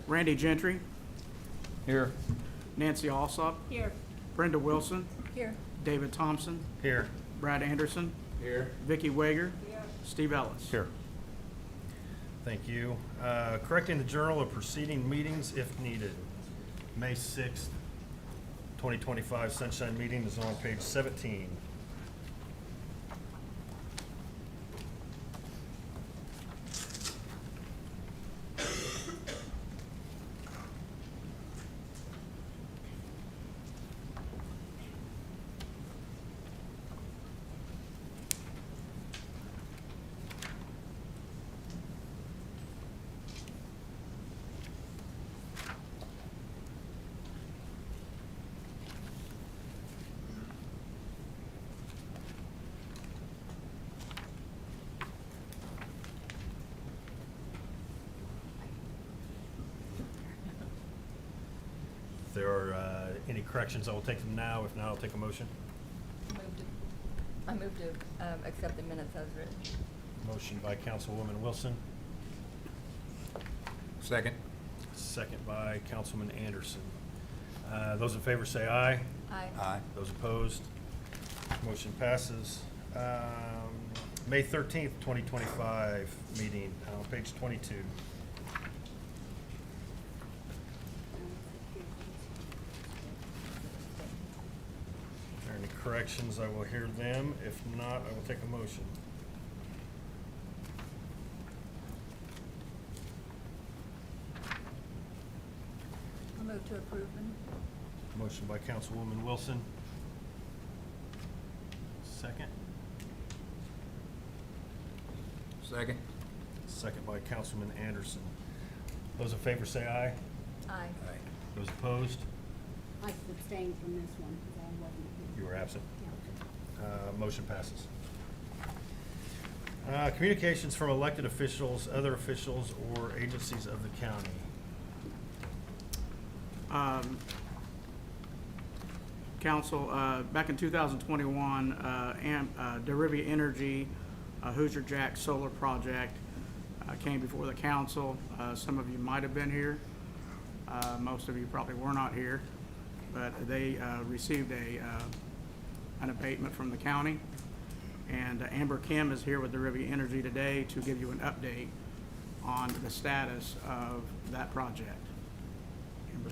Randy Gentry, Here. Nancy Alsop, Here. Brenda Wilson, Here. David Thompson, Here. Brad Anderson, Here. Vicky Wager, Here. Steve Ellis. Here. Thank you. Correcting the journal of preceding meetings if needed. May 6th, 2025 Sunshine Meeting is on page 17. If there are any corrections, I will take them now. If not, I'll take a motion. I move to accept the minutes as written. Motion by Councilwoman Wilson, Second. second by Councilman Anderson. Those in favor say aye. Aye. Aye. Those opposed, motion passes. May 13th, 2025 meeting, on page 22. If there are any corrections, I will hear them. If not, I will take a motion. I'll move to approve them. Motion by Councilwoman Wilson. Second. Second. Second by Councilman Anderson. Those in favor say aye. Aye. Aye. Those opposed? I abstained from this one because I wasn't here. You were absent. Yeah. Motion passes. Communications from elected officials, other officials, or agencies of the county. Council, back in 2021, Derivia Energy, Hoosier Jack Solar Project came before the council. Some of you might have been here. Most of you probably were not here, but they received an abatement from the county. And Amber Kim is here with Derivia Energy today to give you an update on the status of that project. Amber.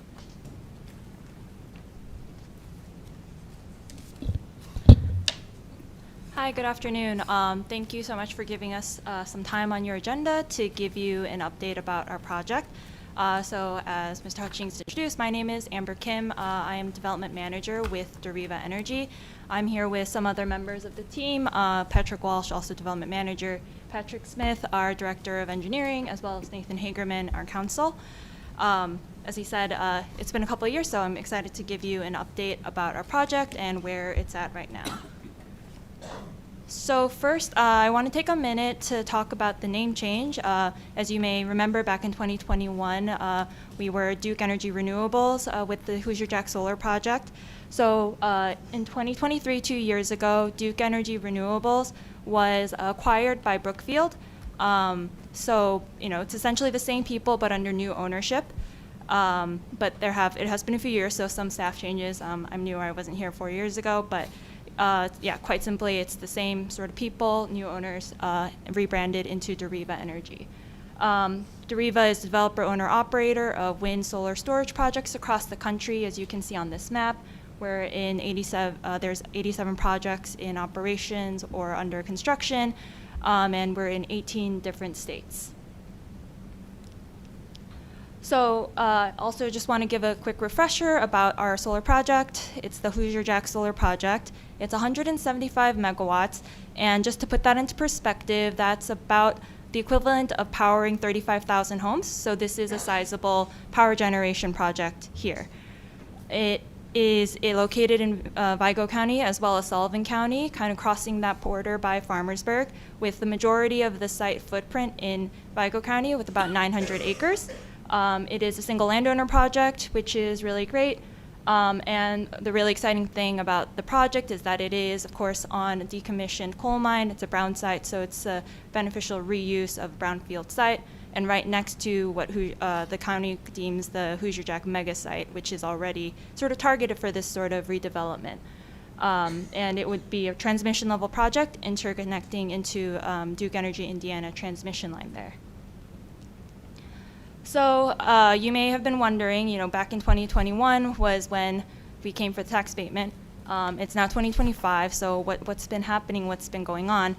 Hi, good afternoon. Thank you so much for giving us some time on your agenda to give you an update about our project. So as Mr. Hutchings introduced, my name is Amber Kim. I am Development Manager with Derivia Energy. I'm here with some other members of the team, Patrick Walsh, also Development Manager, Patrick Smith, our Director of Engineering, as well as Nathan Hagerman, our Counsel. As he said, it's been a couple of years, so I'm excited to give you an update about our project and where it's at right now. So first, I want to take a minute to talk about the name change. As you may remember, back in 2021, we were Duke Energy Renewables with the Hoosier Jack Solar Project. So in 2023, 2 years ago, Duke Energy Renewables was acquired by Brookfield. So it's essentially the same people, but under new ownership. But it has been a few years, so some staff changes. I'm new, I wasn't here 4 years ago, but yeah, quite simply, it's the same sort of people, new owners, rebranded into Derivia Energy. Derivia is developer, owner, operator of wind, solar storage projects across the country, as you can see on this map, where in there's 87 projects in operations or under construction, and we're in 18 different states. So also just want to give a quick refresher about our solar project. It's the Hoosier Jack Solar Project. It's 175 megawatts, and just to put that into perspective, that's about the equivalent of powering 35,000 homes. So this is a sizable power generation project here. It is located in Vigo County as well as Sullivan County, kind of crossing that border by Farmersburg, with the majority of the site footprint in Vigo County with about 900 acres. It is a single landowner project, which is really great. And the really exciting thing about the project is that it is, of course, on a decommissioned coal mine. It's a brown site, so it's a beneficial reuse of a brownfield site. and right next to what the county deems the Hoosier Jack mega site, which is already sort of targeted for this sort of redevelopment. And it would be a transmission level project interconnecting into Duke Energy Indiana transmission line there. So you may have been wondering, back in 2021 was when we came for the tax abatement. It's now 2025, so what's been happening, what's been going on?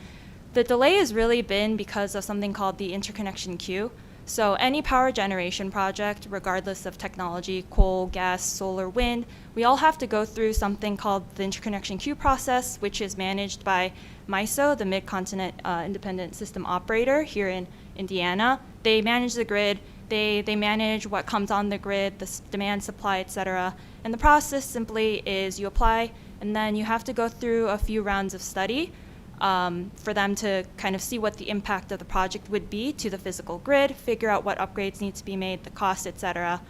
The delay has really been because of something called the interconnection queue. So any power generation project, regardless of technology, coal, gas, solar, wind, we all have to go through something called the interconnection queue process, which is managed by MISO, the Mid-Continent Independent System Operator here in Indiana. They manage the grid. They manage what comes on the grid, the demand, supply, et cetera. And the process simply is you apply, and then you have to go through a few rounds of study for them to kind of see what the impact of the project would be to the physical grid, figure out what upgrades need to be made, the cost, et cetera.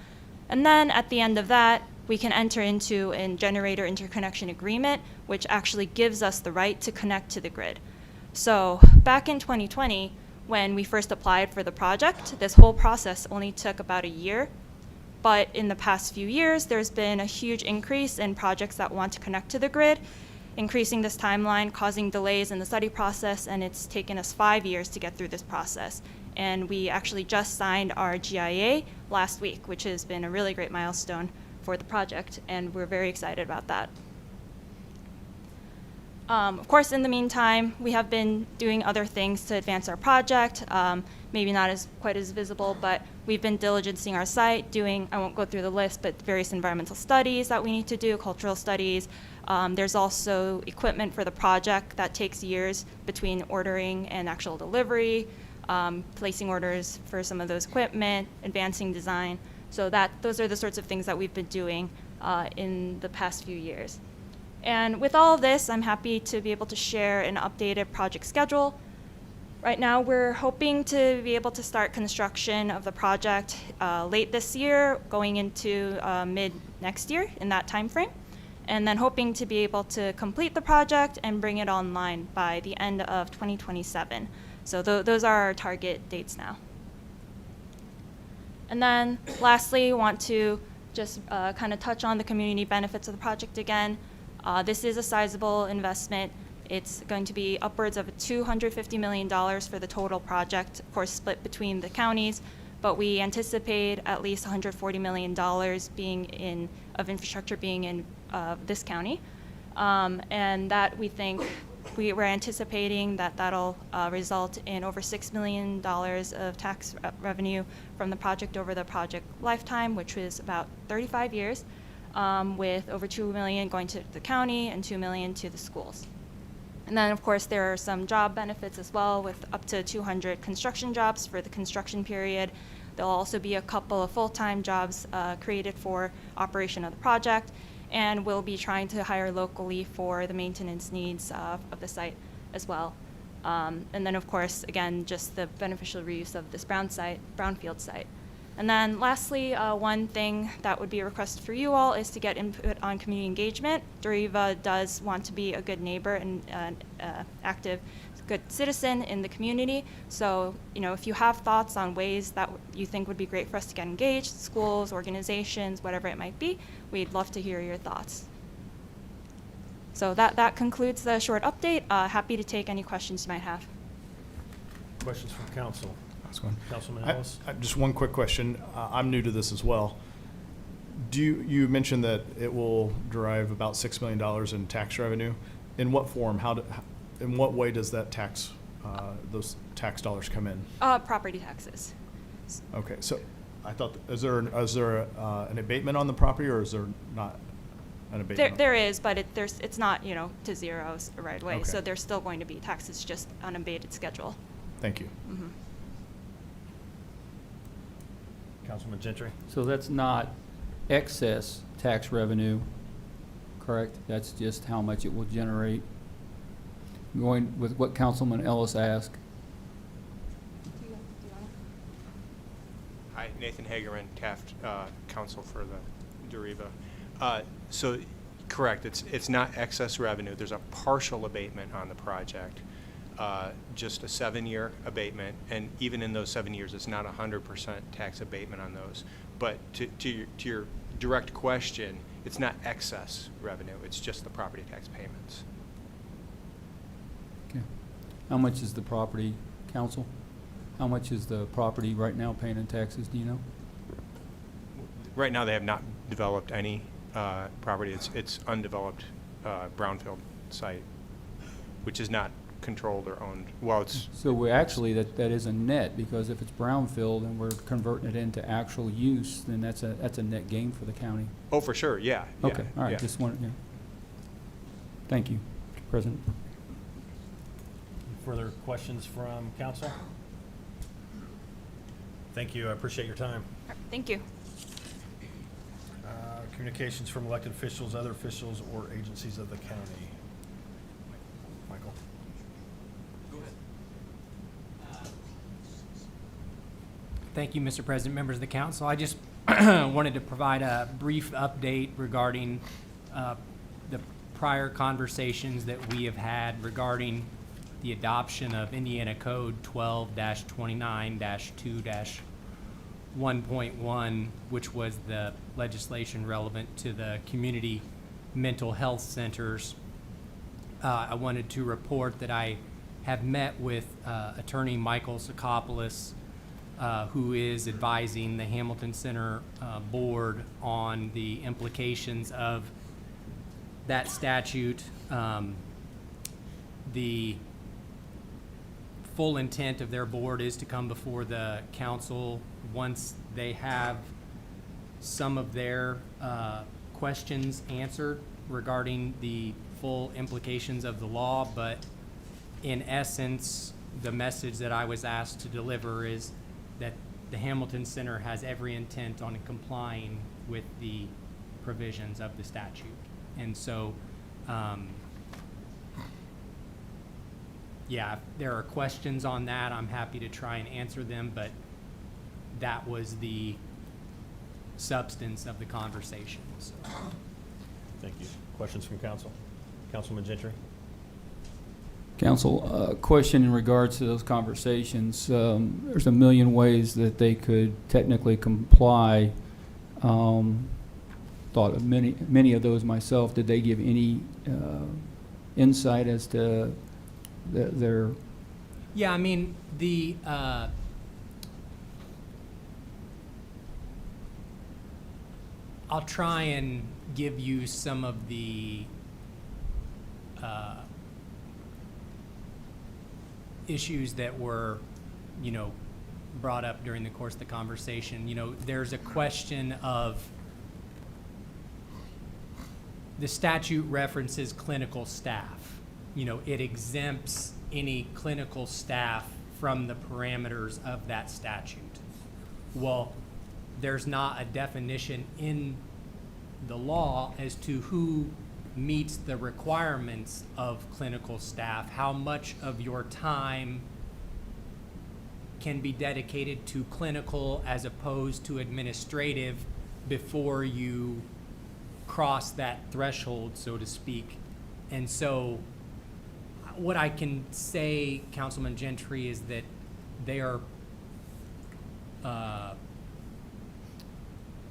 And then at the end of that, we can enter into a generator interconnection agreement, which actually gives us the right to connect to the grid. So back in 2020, when we first applied for the project, this whole process only took about a year. But in the past few years, there's been a huge increase in projects that want to connect to the grid, increasing this timeline, causing delays in the study process, and it's taken us 5 years to get through this process. And we actually just signed our GIA last week, which has been a really great milestone for the project, and we're very excited about that. Of course, in the meantime, we have been doing other things to advance our project, maybe not quite as visible, but we've been diligencing our site, doing, I won't go through the list, but various environmental studies that we need to do, cultural studies. There's also equipment for the project that takes years between ordering and actual delivery, placing orders for some of those equipment, advancing design. So those are the sorts of things that we've been doing in the past few years. And with all of this, I'm happy to be able to share an updated project schedule. Right now, we're hoping to be able to start construction of the project late this year, going into mid next year in that time frame, and then hoping to be able to complete the project and bring it online by the end of 2027. So those are our target dates now. And then lastly, want to just kind of touch on the community benefits of the project again. This is a sizable investment. It's going to be upwards of $250 million for the total project, of course split between the counties, but we anticipate at least $140 million of infrastructure being in this county. And that we think, we're anticipating that'll result in over $6 million of tax revenue from the project over the project lifetime, which was about 35 years. With over $2 million going to the county and $2 million to the schools. And then, of course, there are some job benefits as well, with up to 200 construction jobs for the construction period. There'll also be a couple of full-time jobs created for operation of the project, and we'll be trying to hire locally for the maintenance needs of the site as well. And then, of course, again, just the beneficial reuse of this brownfield site. And then lastly, one thing that would be a request for you all is to get input on community engagement. Deriva does want to be a good neighbor and active, good citizen in the community. So, if you have thoughts on ways that you think would be great for us to get engaged, schools, organizations, whatever it might be, we'd love to hear your thoughts. So that concludes the short update. Happy to take any questions you might have. Questions from council? Councilman I- Ellis? Just one quick question. I'm new to this as well. You mentioned that it will derive about $6 million in tax revenue. In what form? In what way does that those tax dollars come in? Property taxes. Okay, so I thought, is there an abatement on the property, or is there not an abatement? There is, but it's not to zero right away. Okay. So there's still going to be taxes, just on an abated schedule. Thank you. Mm-hmm. Councilman Gentry? So that's not excess tax revenue, correct? That's just how much it will generate. Going with what Councilman Ellis asked. Hi, Nathan Hagerman, Taft, counsel for the Deriva. So, correct, it's not excess revenue. There's a partial abatement on the project. just a 7-year abatement, and even in those 7 years, it's not 100% tax abatement on those. But to your direct question, it's not excess revenue, it's just the property tax payments. Okay. How much is the property, council? How much is the property right now paying in taxes, do you know? Right now, they have not developed any property. It's undeveloped brownfield site, which is not controlled or owned. Well, it's So we actually, that is a net, because if it's brownfield and we're converting it into actual use, then that's a net gain for the county. oh, for sure, yeah. Okay, all right, yeah. just wanted, yeah. Thank you, President. Further questions from council? Thank you, I appreciate your time. Thank you. Communications from elected officials, other officials, or agencies of the county. Michael? Thank you, Mr. President, members of the council. I just wanted to provide a brief update regarding the prior conversations that we have had regarding the adoption of Indiana Code 12-29-2-1.1, which was the legislation relevant to the community mental health centers. I wanted to report that I have met with Attorney Michael Sakopoulos, who is advising the Hamilton Center Board on the implications of that statute. The full intent of their board is to come before the council once they have some of their questions answered regarding the full implications of the law, but in essence, the message that I was asked to deliver is that the Hamilton Center has every intent on complying with the provisions of the statute. And so, yeah, if there are questions on that, I'm happy to try and answer them, but that was the substance of the conversation. So. Thank you. Questions from council? Councilman Gentry? Council, question in regards to those conversations. There's a million ways that they could technically comply. Thought of many of those myself. Did they give any insight as to their? Yeah, I mean, I'll try and give you some of the issues that were, brought up during the course of the conversation. There's a question of the statute references clinical staff. It exempts any clinical staff from the parameters of that statute. Well, there's not a definition in the law as to who meets the requirements of clinical staff, how much of your time can be dedicated to clinical as opposed to administrative before you cross that threshold, so to speak. And so what I can say, Councilman Gentry, is that they are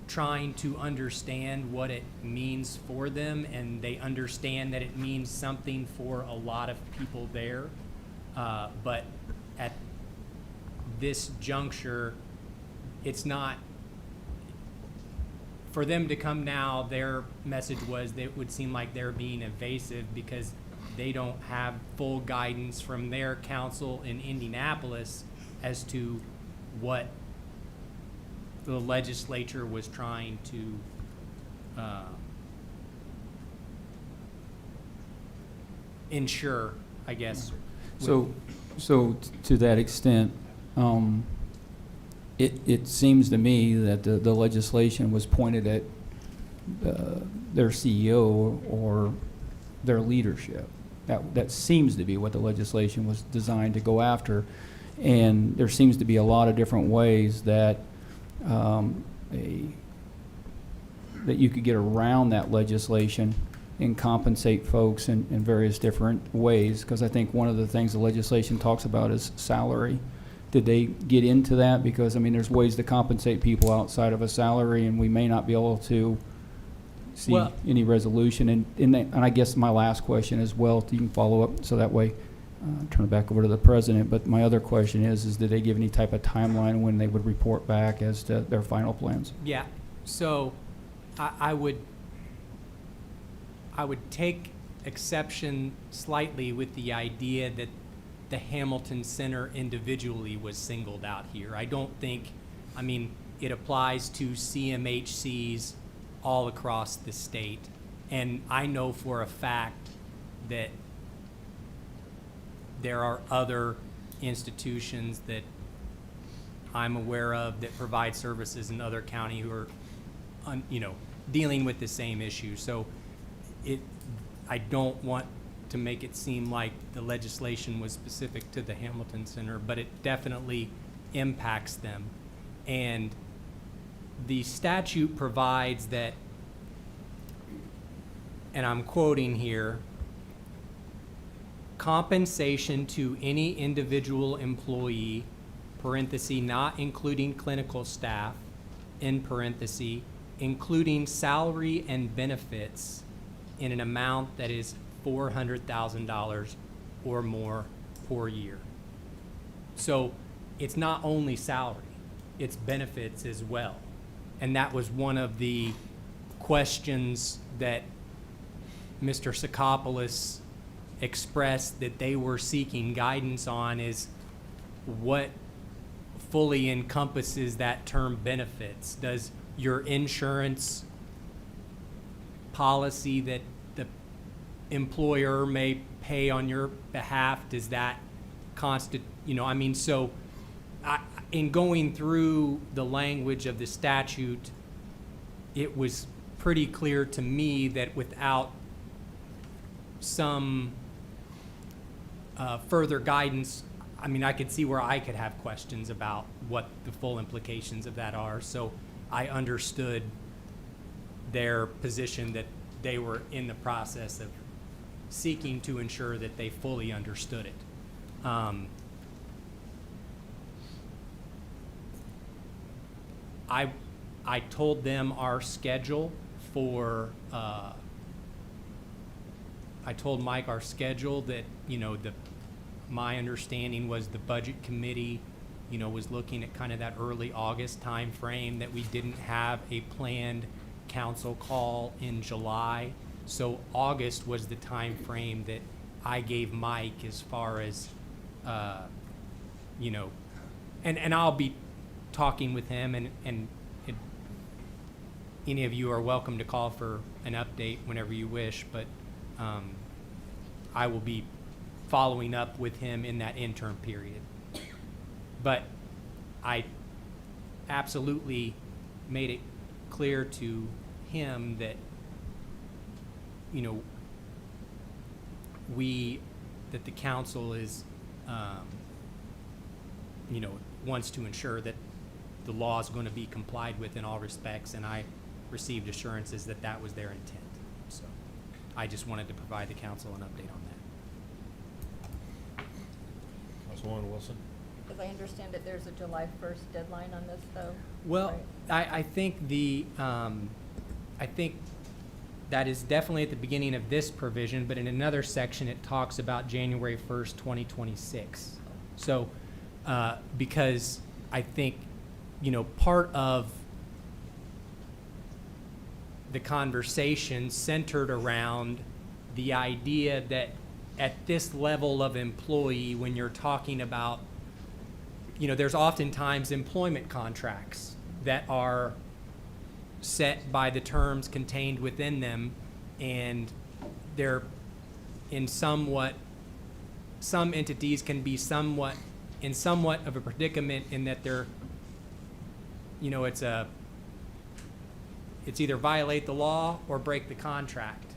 trying to understand what it means for them, and they understand that it means something for a lot of people there. But at this juncture, it's not, for them to come now, their message was that it would seem like they're being evasive because they don't have full guidance from their council in Indianapolis as to what the legislature was trying to ensure, I guess. So to that extent, it seems to me that the legislation was pointed at their CEO or their leadership. That seems to be what the legislation was designed to go after, and there seems to be a lot of different ways that that you could get around that legislation and compensate folks in various different ways, because I think one of the things the legislation talks about is salary. Did they get into that? Because, I mean, there's ways to compensate people outside of a salary, and we may not be able to see Well- any resolution. And I guess my last question as well, you can follow up, so that way, turn it back over to the president. But my other question is did they give any type of timeline when they would report back as to their final plans? Yeah, so I would take exception slightly with the idea that the Hamilton Center individually was singled out here. I don't think, I mean, it applies to CMHCs all across the state. And I know for a fact that there are other institutions that I'm aware of that provide services in other county who are, dealing with the same issue. So I don't want to make it seem like the legislation was specific to the Hamilton Center, but it definitely impacts them. And the statute provides that, and I'm quoting here, compensation to any individual employee, parenthesis, not including clinical staff, in parenthesis, including salary and benefits in an amount that is $400,000 or more per year. So it's not only salary, it's benefits as well. And that was one of the questions that Mr. Sakopoulos expressed that they were seeking guidance on, is what fully encompasses that term benefits. Does your insurance policy that the employer may pay on your behalf, does that so in going through the language of the statute, it was pretty clear to me that without some further guidance, I could see where I could have questions about what the full implications of that are. So I understood their position that they were in the process of seeking to ensure that they fully understood it. I told them our schedule for, I told Mike our schedule that, my understanding was the budget committee, was looking at kind of that early August time frame, that we didn't have a planned council call in July. So August was the time frame that I gave Mike as far as, and I'll be talking with him, and any of you are welcome to call for an update whenever you wish, but I will be following up with him in that interim period. But I absolutely made it clear to him that, that the council is, wants to ensure that the law is going to be complied with in all respects, and I received assurances that that was their intent. So I just wanted to provide the council an update on that. Councilwoman Wilson? As I understand it, there's a July 1st deadline on this, though? Well, right? I think I think that is definitely at the beginning of this provision, but in another section it talks about January 1st, 2026. So, because I think, part of the conversation centered around the idea that at this level of employee, when you're talking about, there's oftentimes employment contracts that are set by the terms contained within them, and they're in some entities can be somewhat of a predicament in that they're, it's either violate the law or break the contract.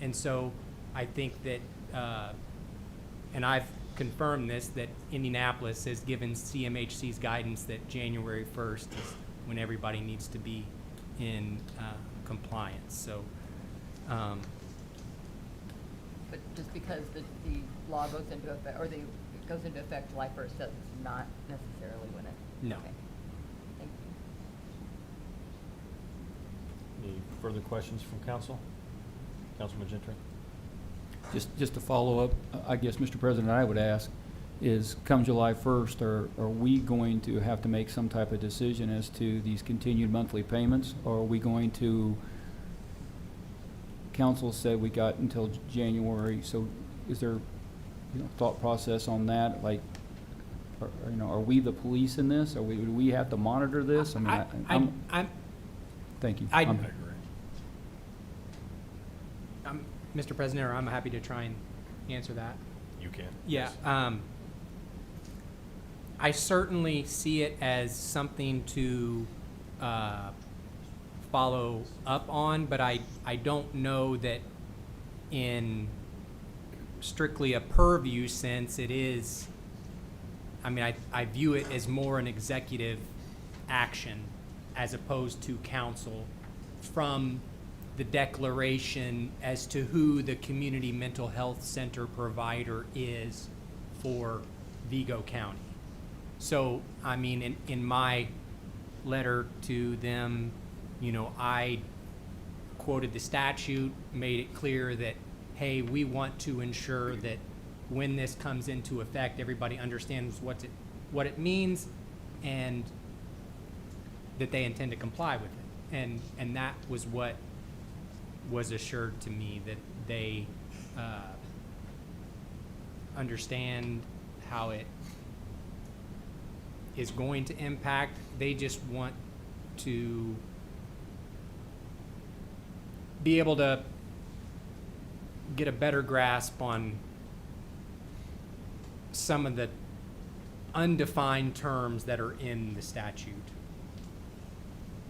And so I think that, and I've confirmed this, that Indianapolis has given CMHC's guidance that January 1st is when everybody needs to be in compliance. So because the law goes into effect, or it goes into effect July 1st, that's not necessarily when it? No. Okay. Thank you. Any further questions from council? Councilman Gentry? Just to follow up, I guess, Mr. President, I would ask is come July 1st, are we going to have to make some type of decision as to these continued monthly payments? Or are we going to, council said we got until January, so is there, thought process on that? Like, are we the police in this? Do we have to monitor this? I mean, I'm, thank you. I- Mr. President, I'm happy to try and answer that. You can. Yeah, Yes. I certainly see it as something to follow up on, but I don't know that in strictly a purview sense it is. I mean, I view it as more an executive action as opposed to council from the declaration as to who the community mental health center provider is for Vigo County. So, I mean, in my letter to them, I quoted the statute, made it clear that, hey, we want to ensure that when this comes into effect, everybody understands what it means and that they intend to comply with it. And that was what was assured to me, that they understand how it is going to impact. They just want to be able to get a better grasp on some of the undefined terms that are in the statute.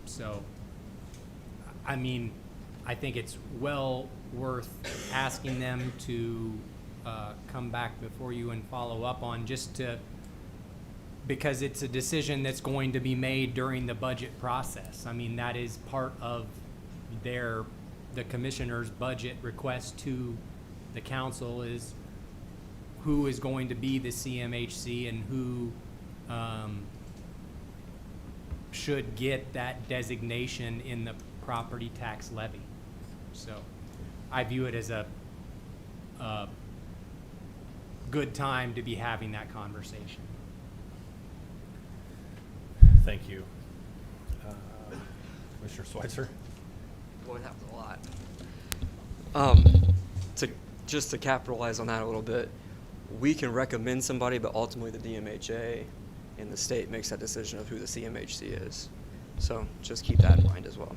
So, I mean, I think it's well worth asking them to come back before you and follow up on, because it's a decision that's going to be made during the budget process. I mean, that is part of the commissioner's budget request to the council is who is going to be the CMHC and who should get that designation in the property tax levy. So I view it as a good time to be having that conversation. Thank you. Commissioner Schweitzer? Boy, that was a lot. Just to capitalize on that a little bit, we can recommend somebody, but ultimately the DMHA and the state makes that decision of who the CMHC is. So just keep that in mind as well.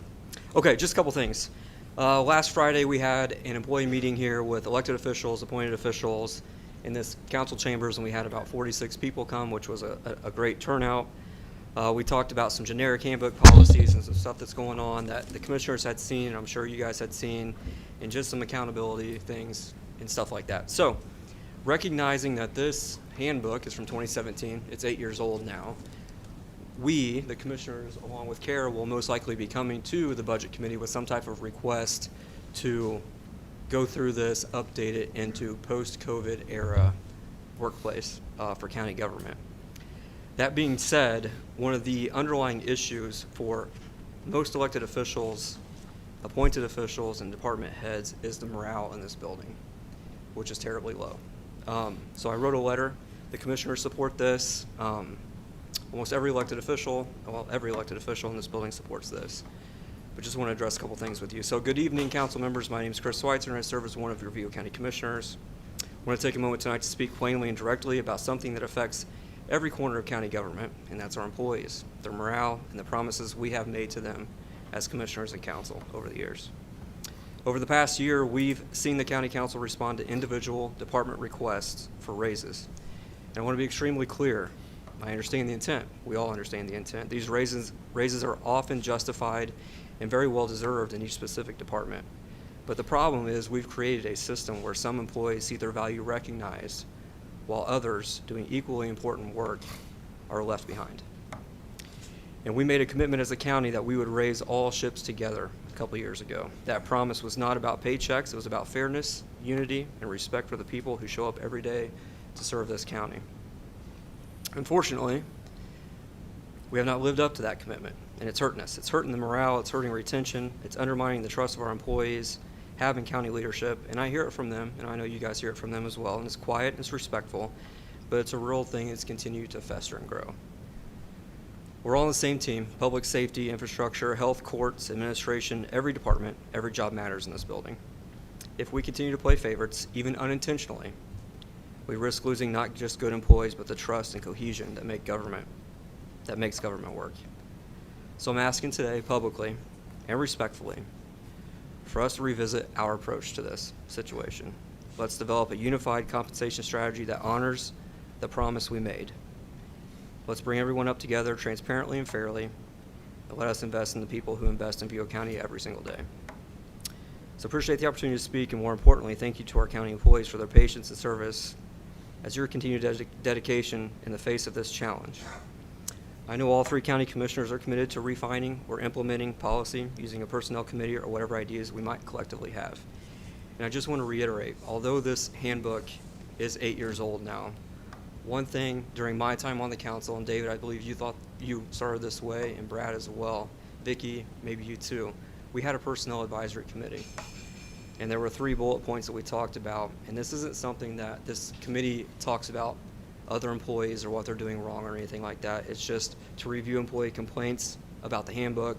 Okay, just a couple things. Last Friday we had an employee meeting here with elected officials, appointed officials in this council chambers, and we had about 46 people come, which was a great turnout. We talked about some generic handbook policies and some stuff that's going on that the commissioners had seen, and I'm sure you guys had seen, and just some accountability things and stuff like that. So, recognizing that this handbook is from 2017, it's 8 years old now, we, the commissioners, along with CARE, will most likely be coming to the Budget Committee with some type of request to go through this, update it into post-COVID era workplace for county government. That being said, one of the underlying issues for most elected officials, appointed officials, and department heads is the morale in this building, which is terribly low. So I wrote a letter. The commissioners support this. Almost every elected official, well, every elected official in this building supports this. But just want to address a couple things with you. So good evening, council members. My name is Chris Schweitzer, and I serve as one of your Vigo County commissioners. I want to take a moment tonight to speak plainly and directly about something that affects every corner of county government, and that's our employees, their morale, and the promises we have made to them as commissioners and council over the years. Over the past year, we've seen the county council respond to individual department requests for raises. And I want to be extremely clear. I understand the intent. We all understand the intent. These raises are often justified and very well deserved in each specific department. But the problem is we've created a system where some employees see their value recognized while others doing equally important work are left behind. And we made a commitment as a county that we would raise all ships together, couple years ago. That promise was not about paychecks. It was about fairness, unity, and respect for the people who show up every day to serve this county. Unfortunately, we have not lived up to that commitment, and it's hurting us. It's hurting the morale, it's hurting retention, it's undermining the trust of our employees, having county leadership, and I hear it from them, and I know you guys hear it from them as well, and it's quiet, and it's respectful, but it's a real thing. It's continued to fester and grow. We're all on the same team: public safety, infrastructure, health, courts, administration, every department, every job matters in this building. If we continue to play favorites, even unintentionally, we risk losing not just good employees, but the trust and cohesion that makes government work. So I'm asking today publicly and respectfully for us to revisit our approach to this situation. Let's develop a unified compensation strategy that honors the promise we made. Let's bring everyone up together transparently and fairly, and let us invest in the people who invest in Vigo County every single day. So appreciate the opportunity to speak, and more importantly, thank you to our county employees for their patience and service as your continued dedication in the face of this challenge. I know all three county commissioners are committed to refining or implementing policy using a personnel committee or whatever ideas we might collectively have. And I just want to reiterate, although this handbook is 8 years old now, one thing during my time on the council, and David, I believe you thought you started this way, and Brad as well, Vicki, maybe you too, we had a personnel advisory committee. And there were 3 bullet points that we talked about, and this isn't something that this committee talks about other employees or what they're doing wrong or anything like that. It's just to review employee complaints about the handbook,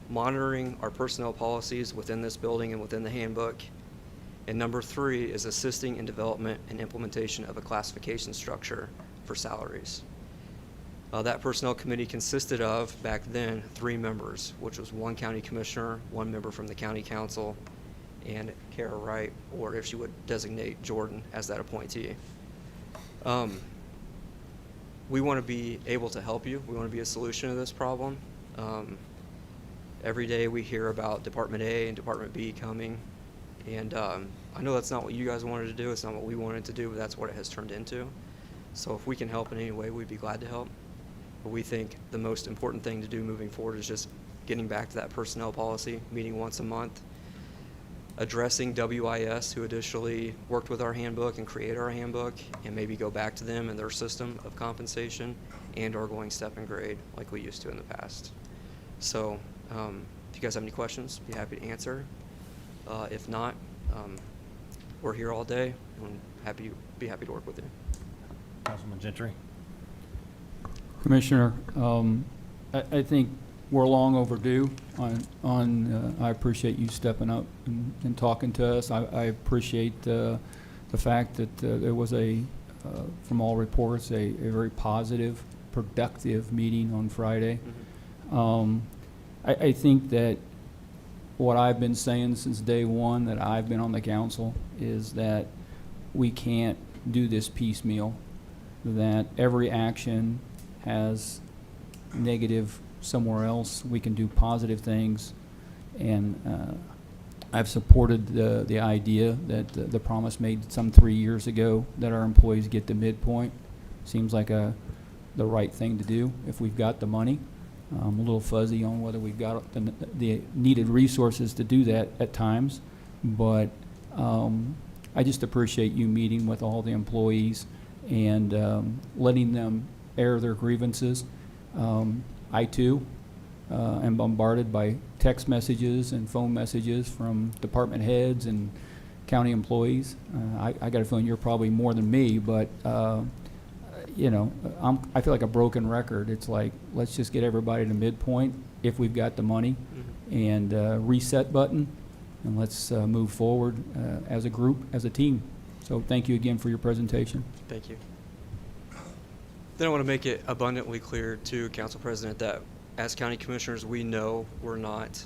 monitoring our personnel policies within this building and within the handbook, and number 3 is assisting in development and implementation of a classification structure for salaries. That personnel committee consisted of, back then, 3 members, which was 1 county commissioner, 1 member from the county council, and Kara Wright, or if she would designate Jordan as that appointee. We want to be able to help you. We want to be a solution to this problem. Every day we hear about Department A and Department B coming, and I know that's not what you guys wanted to do. It's not what we wanted to do, but that's what it has turned into. So if we can help in any way, we'd be glad to help. But we think the most important thing to do moving forward is just getting back to that personnel policy, meeting once a month, addressing WIS, who additionally worked with our handbook and created our handbook, and maybe go back to them and their system of compensation, and or going step and grade like we used to in the past. So if you guys have any questions, be happy to answer. If not, we're here all day and be happy to work with you. Councilman Gentry. Commissioner, I think we're long overdue on I appreciate you stepping up and talking to us. I appreciate the fact that there was from all reports, a very positive, productive meeting on Friday. I think that what I've been saying since day one that I've been on the council is that we can't do this piecemeal, that every action has negative somewhere else. We can do positive things, and I've supported the idea that the promise made some 3 years ago that our employees get the midpoint. Seems like the right thing to do if we've got the money. I'm a little fuzzy on whether we've got the needed resources to do that at times, but I just appreciate you meeting with all the employees and letting them air their grievances. I too am bombarded by text messages and phone messages from department heads and county employees. I got a feeling you're probably more than me, but you know, I feel like a broken record. It's like, let's just get everybody to midpoint if we've got the money, and reset button, and let's move forward as a group, as a team. So thank you again for your presentation. Thank you. Then I want to make it abundantly clear to Council President that as county commissioners, we know we're not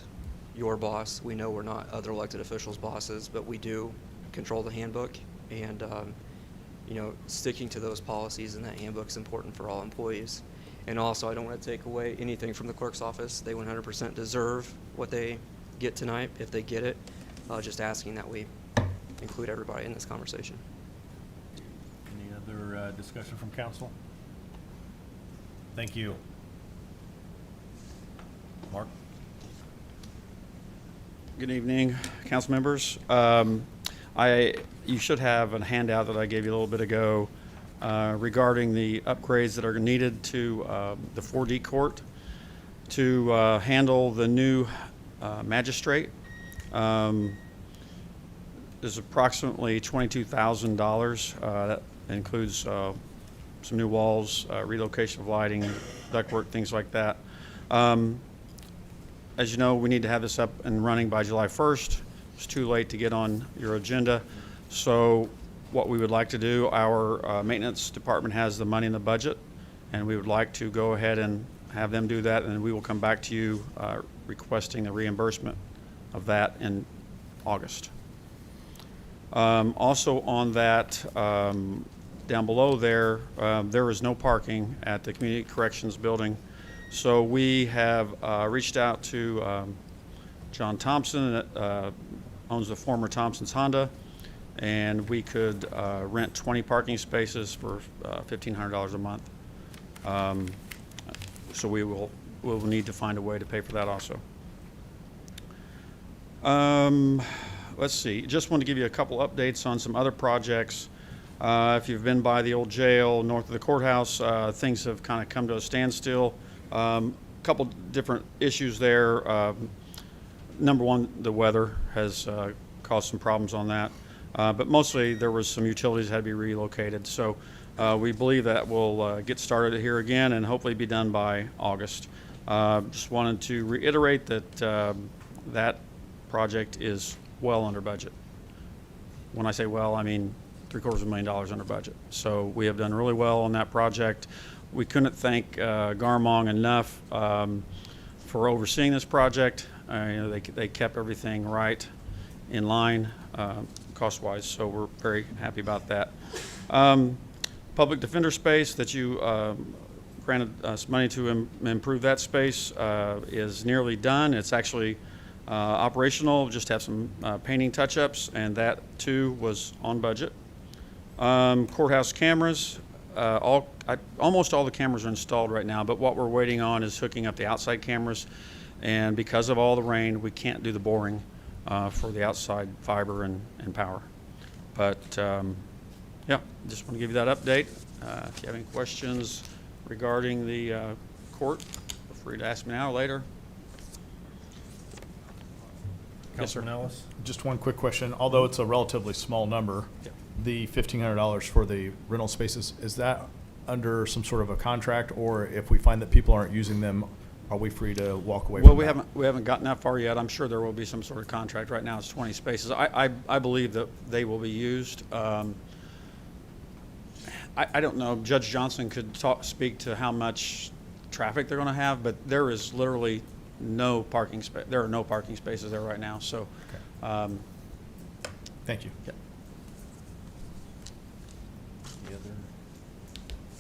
your boss. We know we're not other elected officials' bosses, but we do control the handbook, and you know, sticking to those policies in that handbook is important for all employees. And also, I don't want to take away anything from the clerk's office. They 100% deserve what they get tonight, if they get it. Just asking that we include everybody in this conversation. Any other discussion from council? Thank you. Mark? Good evening, council members. You should have a handout that I gave you a little bit ago regarding the upgrades that are needed to the 4D court to handle the new magistrate. There's approximately $22,000. That includes some new walls, relocation of lighting, ductwork, things like that. As you know, we need to have this up and running by July 1st. It's too late to get on your agenda. So what we would like to do, our maintenance department has the money in the budget, and we would like to go ahead and have them do that, and we will come back to you requesting the reimbursement of that in August. Also on that, down below there, there is no parking at the Community Corrections Building. So we have reached out to John Thompson that owns the former Thompson's Honda, and we could rent 20 parking spaces for $1,500 a month. So we'll need to find a way to pay for that also. Let's see, just want to give you a couple updates on some other projects. If you've been by the old jail north of the courthouse, things have kind of come to a standstill. Couple different issues there. Number one, the weather has caused some problems on that. But mostly there was some utilities that had to be relocated. So we believe that will get started here again and hopefully be done by August. Just wanted to reiterate that that project is well under budget. When I say well, I mean $750,000 under budget. So we have done really well on that project. We couldn't thank Garmong enough for overseeing this project. They kept everything right in line cost-wise, so we're very happy about that. Public defender space that you granted us money to improve that space is nearly done. It's actually operational, just have some painting touch-ups, and that too was on budget. Courthouse cameras, almost all the cameras are installed right now, but what we're waiting on is hooking up the outside cameras, and because of all the rain, we can't do the boring for the outside fiber and power. But yeah, just want to give you that update. If you have any questions regarding the court, feel free to ask me now or later. Councilor Nellis? Just one quick question. Although it's a relatively small number, the $1,500 for the rental spaces, is that under some sort of a contract, or if we find that people aren't using them, are we free to walk away from that? We haven't gotten that far yet. I'm sure there will be some sort of contract. Right now it's 20 spaces. I believe that they will be used. I don't know. Judge Johnson could speak to how much traffic they're going to have, but there is literally no parking space. There are no parking spaces there right now. So, okay. Thank you. Yeah.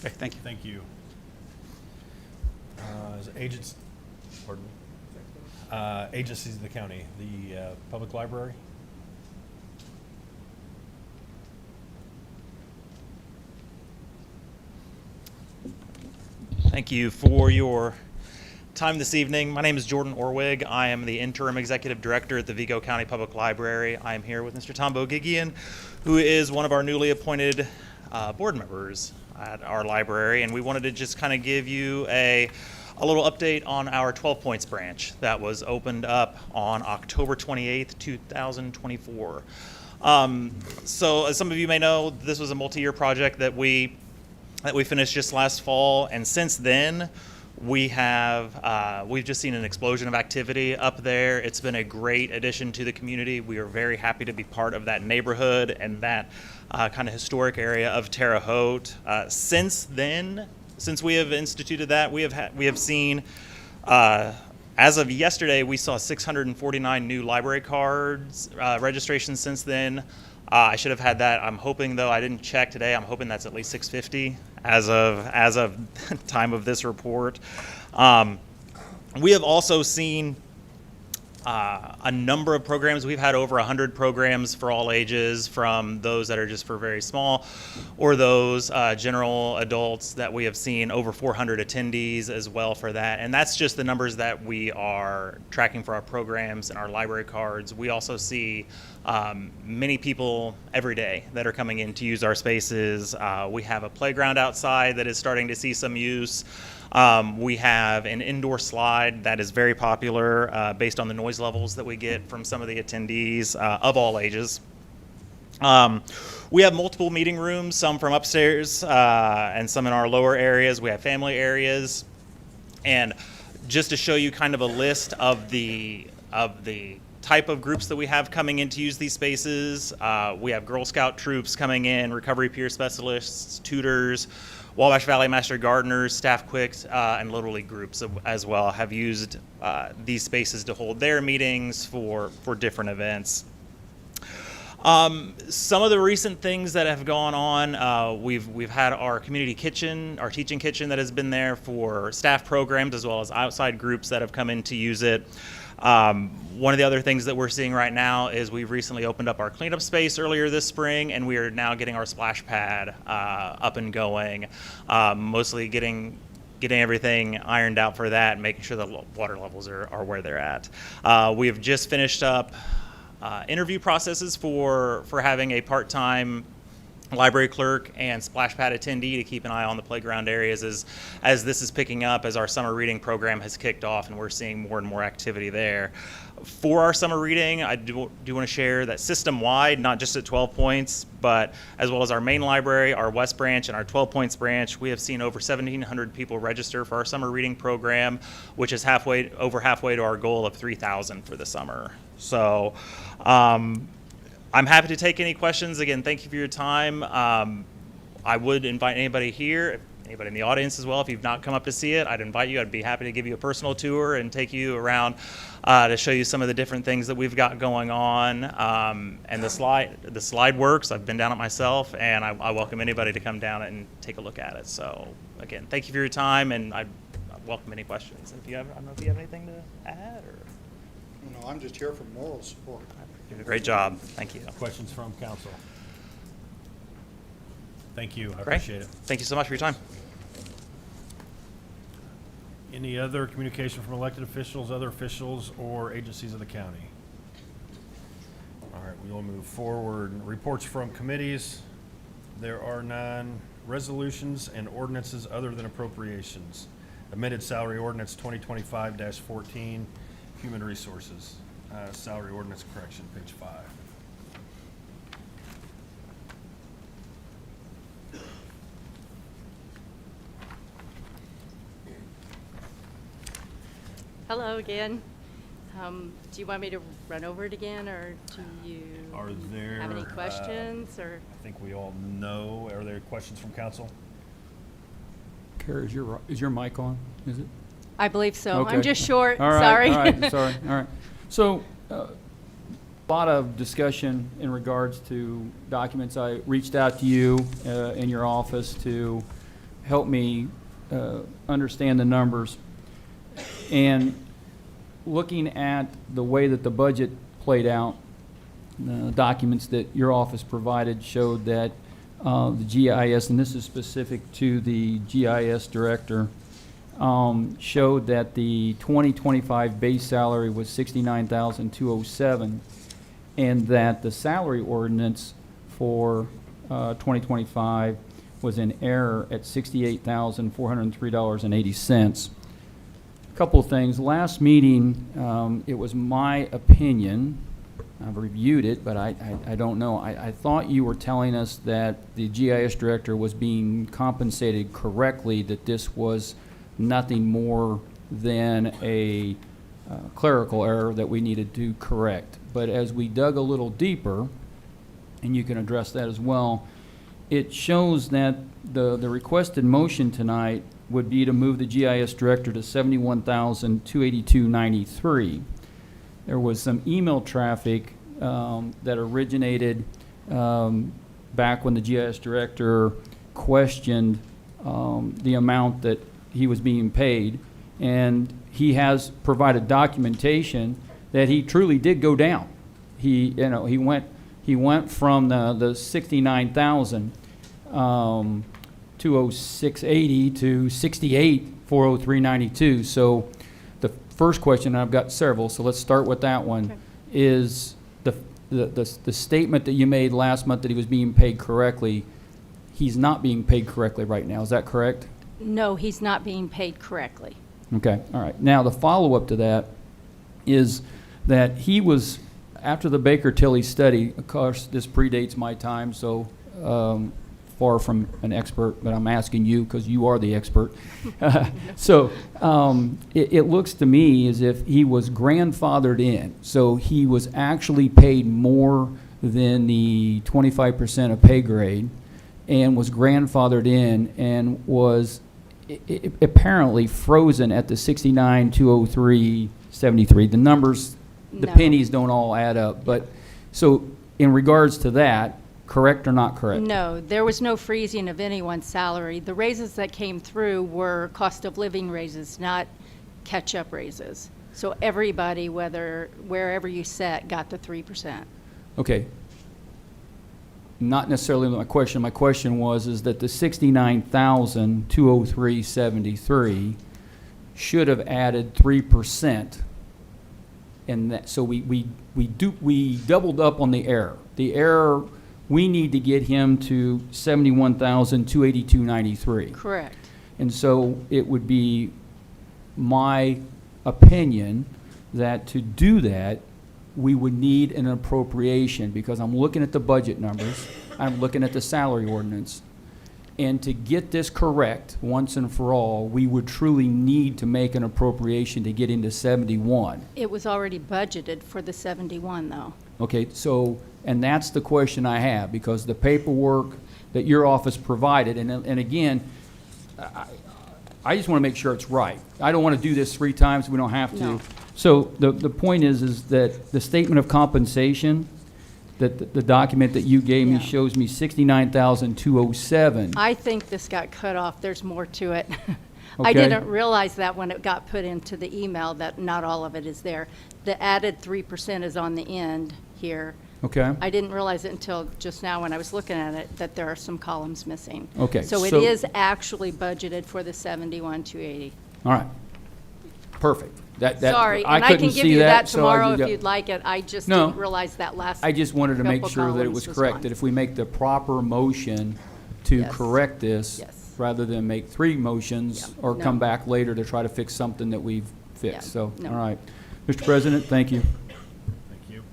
Okay, thank you. Thank you. Agencies of the county, the public library. Thank you for your time this evening. My name is Jordan Orwig. I am the interim executive director at the Vigo County Public Library. I am here with Mr. Tom Bogigian, who is one of our newly appointed board members at our library, and we wanted to just kind of give you a little update on our 12 Points branch that was opened up on October 28th, 2024. So as some of you may know, this was a multi-year project that we finished just last fall, and since then we've just seen an explosion of activity up there. It's been a great addition to the community. We are very happy to be part of that neighborhood and that kind of historic area of Terre Haute. Since then, since we have instituted that, we have seen, as of yesterday, we saw 649 new library cards registrations since then. I should have had that. I'm hoping, though, I didn't check today. I'm hoping that's at least 650 as of time of this report. We have also seen a number of programs. We've had over 100 programs for all ages, from those that are just for very small, or those general adults that we have seen over 400 attendees as well for that. And that's just the numbers that we are tracking for our programs and our library cards. We also see many people every day that are coming in to use our spaces. We have a playground outside that is starting to see some use. We have an indoor slide that is very popular based on the noise levels that we get from some of the attendees of all ages. We have multiple meeting rooms, some from upstairs and some in our lower areas. We have family areas. And just to show you kind of a list of the type of groups that we have coming in to use these spaces, we have Girl Scout troops coming in, recovery peer specialists, tutors, Wabash Valley Master Gardeners, Staff Quicks, and Little League groups as well have used these spaces to hold their meetings for different events. Some of the recent things that have gone on, we've had our community kitchen, our teaching kitchen that has been there for staff programs as well as outside groups that have come in to use it. One of the other things that we're seeing right now is we've recently opened up our cleanup space earlier this spring, and we are now getting our splash pad up and going, mostly getting everything ironed out for that and making sure the water levels are where they're at. We have just finished up interview processes for having a part-time library clerk and splash pad attendee to keep an eye on the playground areas as this is picking up, as our summer reading program has kicked off and we're seeing more and more activity there. For our summer reading, I do want to share that system-wide, not just at 12 Points, but as well as our main library, our West Branch, and our 12 Points branch, we have seen over 1,700 people register for our summer reading program, which is over halfway to our goal of 3,000 for the summer. So I'm happy to take any questions. Again, thank you for your time. I would invite anybody here, anybody in the audience as well, if you've not come up to see it, I'd invite you. I'd be happy to give you a personal tour and take you around to show you some of the different things that we've got going on. And the slide works. I've been down it myself, and I welcome anybody to come down and take a look at it. So again, thank you for your time, and I welcome any questions. And if you have, I don't know if you have anything to add or. No, I'm just here for moral support. You did a great job. Thank you. Questions from council? Thank you. I Great. appreciate it. Thank you so much for your time. Any other communication from elected officials, other officials, or agencies of the county? All right, we will move forward. Reports from committees. There are none. Resolutions and ordinances other than appropriations. Amended salary ordinance 2025-14, human resources. Salary ordinance correction, page 5. Hello again. Do you want me to run over it again, or do you Are there, have any questions? Or I think we all know. Are there questions from council? Kara, is your mic on? Is it? I believe so. Okay. I'm just short. All right, Sorry. All right, sorry. All right. So, a lot of discussion in regards to documents. I reached out to you in your office to help me understand the numbers. And looking at the way that the budget played out, the documents that your office provided showed that the GIS, and this is specific to the GIS director, showed that the 2025 base salary was $69,207, and that the salary ordinance for 2025 was in error at $68,403.80. A couple of things. Last meeting, it was my opinion, I've reviewed it, but I don't know. I thought you were telling us that the GIS director was being compensated correctly, that this was nothing more than a clerical error that we needed to correct. But as we dug a little deeper, and you can address that as well, it shows that the requested motion tonight would be to move the GIS director to $71,282.93. There was some email traffic that originated back when the GIS director questioned the amount that he was being paid, and he has provided documentation that he truly did go down. He went from the 69,000 20680 to 68,403.92. So the first question, and I've got several, so let's start with that one, Okay. is the statement that you made last month that he was being paid correctly. He's not being paid correctly right now. Is that correct? No, he's not being paid correctly. Okay, all right. Now, the follow-up to that is that he was, after the Baker-Tilly study, of course, this predates my time, so far from an expert, but I'm asking you because you are the expert. So it looks to me as if he was grandfathered in. So he was actually paid more than the 25% of pay grade and was grandfathered in and was apparently frozen at the 69,203.73. The numbers, the No. pennies don't all add up. But so in regards to that, correct or not correct? No, there was no freezing of anyone's salary. The raises that came through were cost of living raises, not catch-up raises. So everybody, wherever you sat, got the 3%. Okay. Not necessarily my question. My question was is that the 69,203.73 should have added 3%, and that so we doubled up on the error. The error, we need to get him to 71,282.93. Correct. And so it would be my opinion that to do that, we would need an appropriation, because I'm looking at the budget numbers, I'm looking at the salary ordinance, and to get this correct once and for all, we would truly need to make an appropriation to get into 71. It was already budgeted for the 71, though. Okay, so, and that's the question I have, because the paperwork that your office provided, and again, I just want to make sure it's right. I don't want to do this 3 times, we don't have to. No. So the point is that the statement of compensation, that the document that you gave me Yeah. shows me 69,207. I think this got cut off. There's more to it. I Okay. didn't realize that when it got put into the email, that not all of it is there. The added 3% is on the end here. Okay? I didn't realize it until just now when I was looking at it, that there are some columns missing. Okay, So it so- is actually budgeted for the 71,280. All right. Perfect. That Sorry, I and I couldn't can give see you that so I tomorrow did if that. you'd like it. I just No. didn't realize that last I just wanted to make couple sure that it columns was correct, gone. that if we make the proper motion to Yes. correct this, Yes. rather than make 3 motions Yeah. or come No. back later to try to fix something that we've fixed. Yeah. So, No. all right. Mr. President, thank you. Thank you.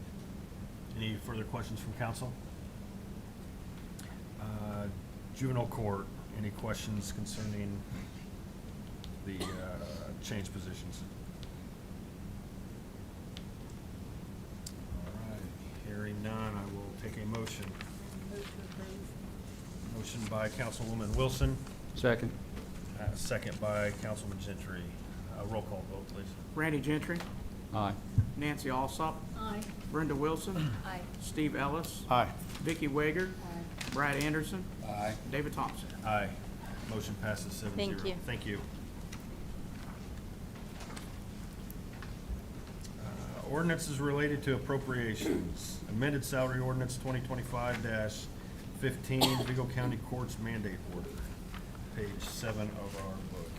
Any further questions from council? Juvenile court, any questions concerning the change positions? All right, hearing none, I will take a motion. Motion by Councilwoman Wilson, Second. second by Councilman Gentry. Roll call vote, please. Randy Gentry, Aye. Nancy Alsop, Aye. Brenda Wilson, Aye. Steve Ellis, Aye. Vicky Wager, Aye. Brad Anderson, Aye. David Thompson. Aye. Motion passes 7-0. Thank you. Thank you. Ordinances related to appropriations. Amended salary ordinance 2025-15, Vigo County Courts mandate order. Page 7 of our book.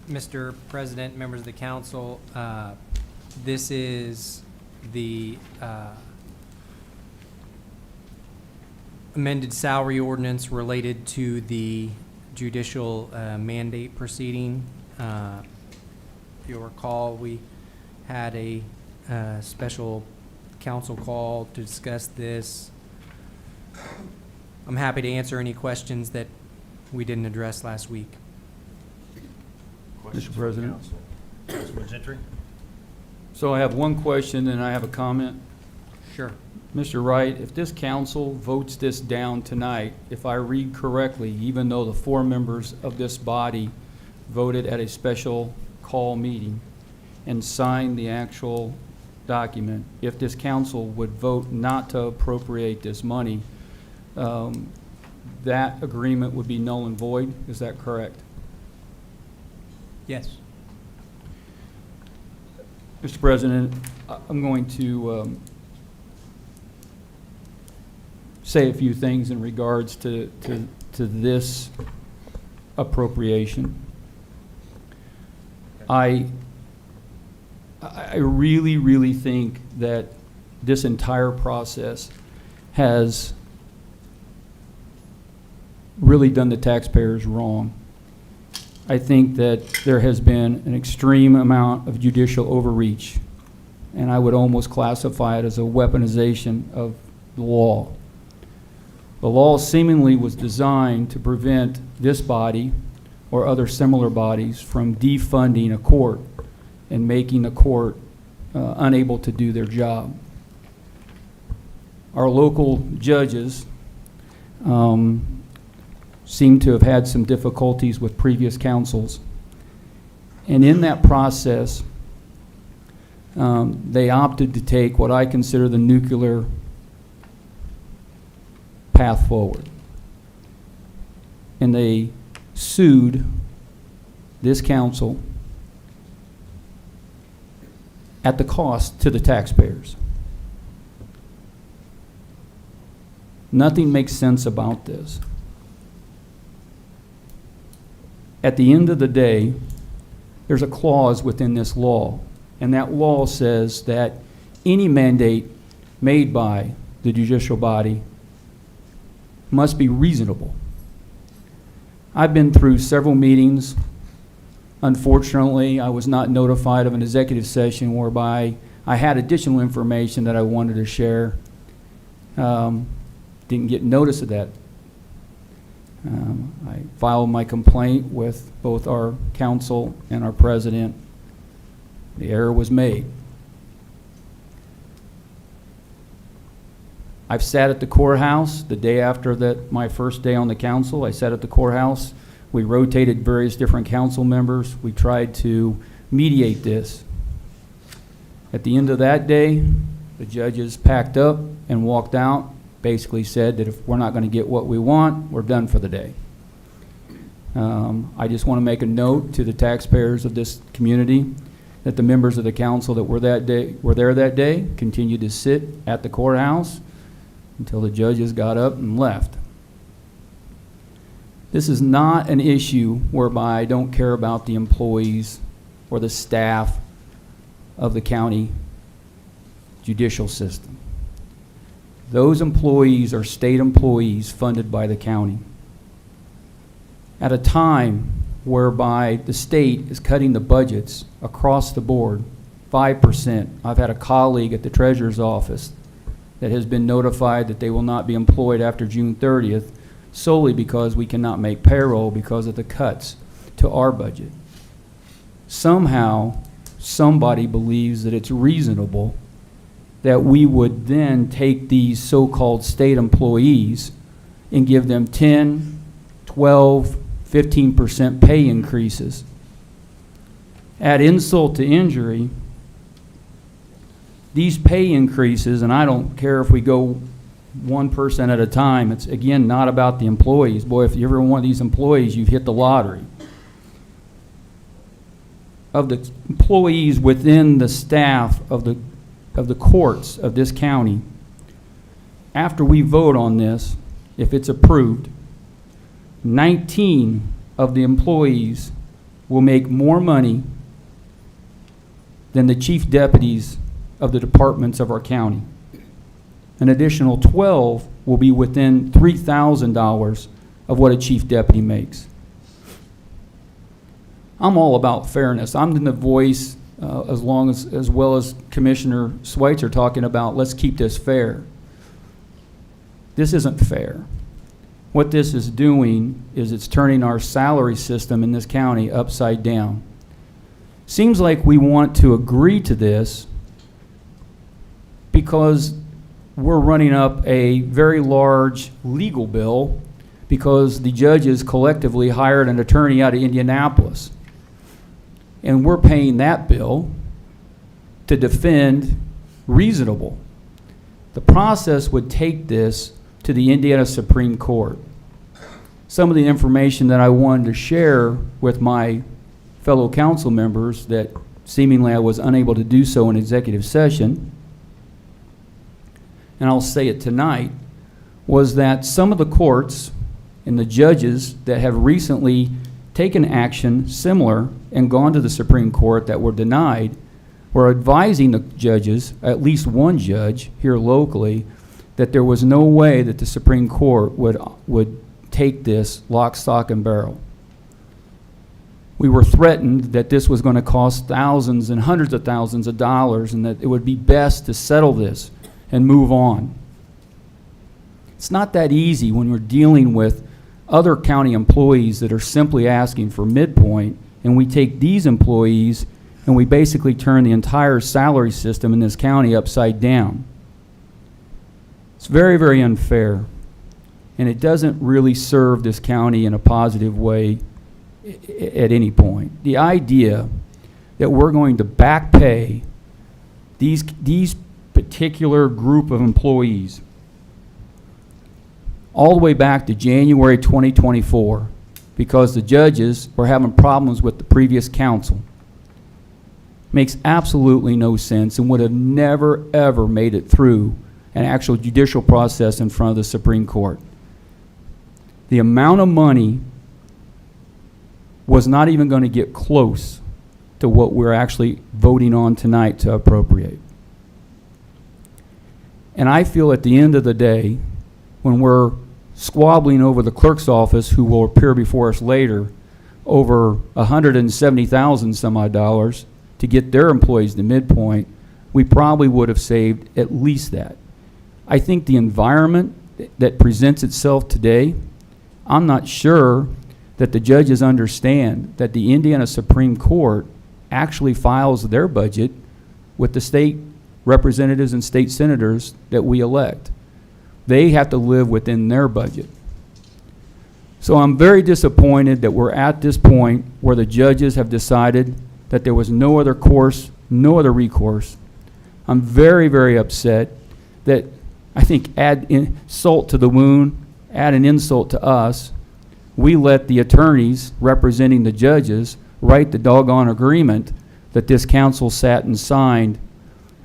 Mr. President, members of the council, this is the amended salary ordinance related to the judicial mandate proceeding. If you'll recall, we had a special council call to discuss this. I'm happy to answer any questions that we didn't address last week. Questions from President. council? Councilman Gentry? So I have one question and I have a comment. Sure. Mr. Wright, if this council votes this down tonight, if I read correctly, even though the 4 members of this body voted at a special call meeting and signed the actual document, if this council would vote not to appropriate this money, that agreement would be null and void. Is that correct? Yes. Mr. President, I'm going to say a few things in regards to this appropriation. I really, really think that this entire process has really done the taxpayers wrong. I think that there has been an extreme amount of judicial overreach, and I would almost classify it as a weaponization of the law. The law seemingly was designed to prevent this body or other similar bodies from defunding a court and making the court unable to do their job. Our local judges seem to have had some difficulties with previous councils. And in that process, they opted to take what I consider the nuclear path forward. And they sued this council at the cost to the taxpayers. Nothing makes sense about this. At the end of the day, there's a clause within this law, and that law says that any mandate made by the judicial body must be reasonable. I've been through several meetings. Unfortunately, I was not notified of an executive session whereby I had additional information that I wanted to share. Didn't get notice of that. I filed my complaint with both our council and our president. The error was made. I've sat at the courthouse the day after that, my first day on the council. I sat at the courthouse. We rotated various different council members. We tried to mediate this. At the end of that day, the judges packed up and walked out, basically said that if we're not going to get what we want, we're done for the day. I just want to make a note to the taxpayers of this community that the members of the council that were there that day continued to sit at the courthouse until the judges got up and left. This is not an issue whereby I don't care about the employees or the staff of the county judicial system. Those employees are state employees funded by the county. At a time whereby the state is cutting the budgets across the board, 5%. I've had a colleague at the treasurer's office that has been notified that they will not be employed after June 30th solely because we cannot make payroll because of the cuts to our budget. Somehow, somebody believes that it's reasonable that we would then take these so-called state employees and give them 10, 12, 15% pay increases. Add insult to injury, these pay increases, and I don't care if we go one person at a time, it's again not about the employees. Boy, if you're ever one of these employees, you've hit the lottery. Of the employees within the staff of the courts of this county, after we vote on this, if it's approved, 19 of the employees will make more money than the chief deputies of the departments of our county. An additional 12 will be within $3,000 of what a chief deputy makes. I'm all about fairness. I'm in the voice as well as Commissioner Schweitzer talking about let's keep this fair. This isn't fair. What this is doing is it's turning our salary system in this county upside down. Seems like we want to agree to this because we're running up a very large legal bill because the judges collectively hired an attorney out of Indianapolis. And we're paying that bill to defend reasonable. The process would take this to the Indiana Supreme Court. Some of the information that I wanted to share with my fellow council members that seemingly I was unable to do so in executive session, and I'll say it tonight, was that some of the courts and the judges that have recently taken action similar and gone to the Supreme Court that were denied were advising the judges, at least one judge here locally, that there was no way that the Supreme Court would take this lock, stock, and barrel. We were threatened that this was going to cost thousands and hundreds of thousands of dollars and that it would be best to settle this and move on. It's not that easy when we're dealing with other county employees that are simply asking for midpoint, and we take these employees and we basically turn the entire salary system in this county upside down. It's very, very unfair, and it doesn't really serve this county in a positive way at any point. The idea that we're going to back pay these particular group of employees all the way back to January 2024 because the judges were having problems with the previous council makes absolutely no sense and would have never, ever made it through an actual judicial process in front of the Supreme Court. The amount of money was not even going to get close to what we're actually voting on tonight to appropriate. And I feel at the end of the day, when we're squabbling over the clerk's office, who will appear before us later, over $170,000 some odd dollars to get their employees to midpoint, we probably would have saved at least that. I think the environment that presents itself today, I'm not sure that the judges understand that the Indiana Supreme Court actually files their budget with the state representatives and state senators that we elect. They have to live within their budget. So I'm very disappointed that we're at this point where the judges have decided that there was no other course, no other recourse. I'm very, very upset that I think add insult to the wound, add an insult to us. We let the attorneys representing the judges write the doggone agreement that this council sat and signed,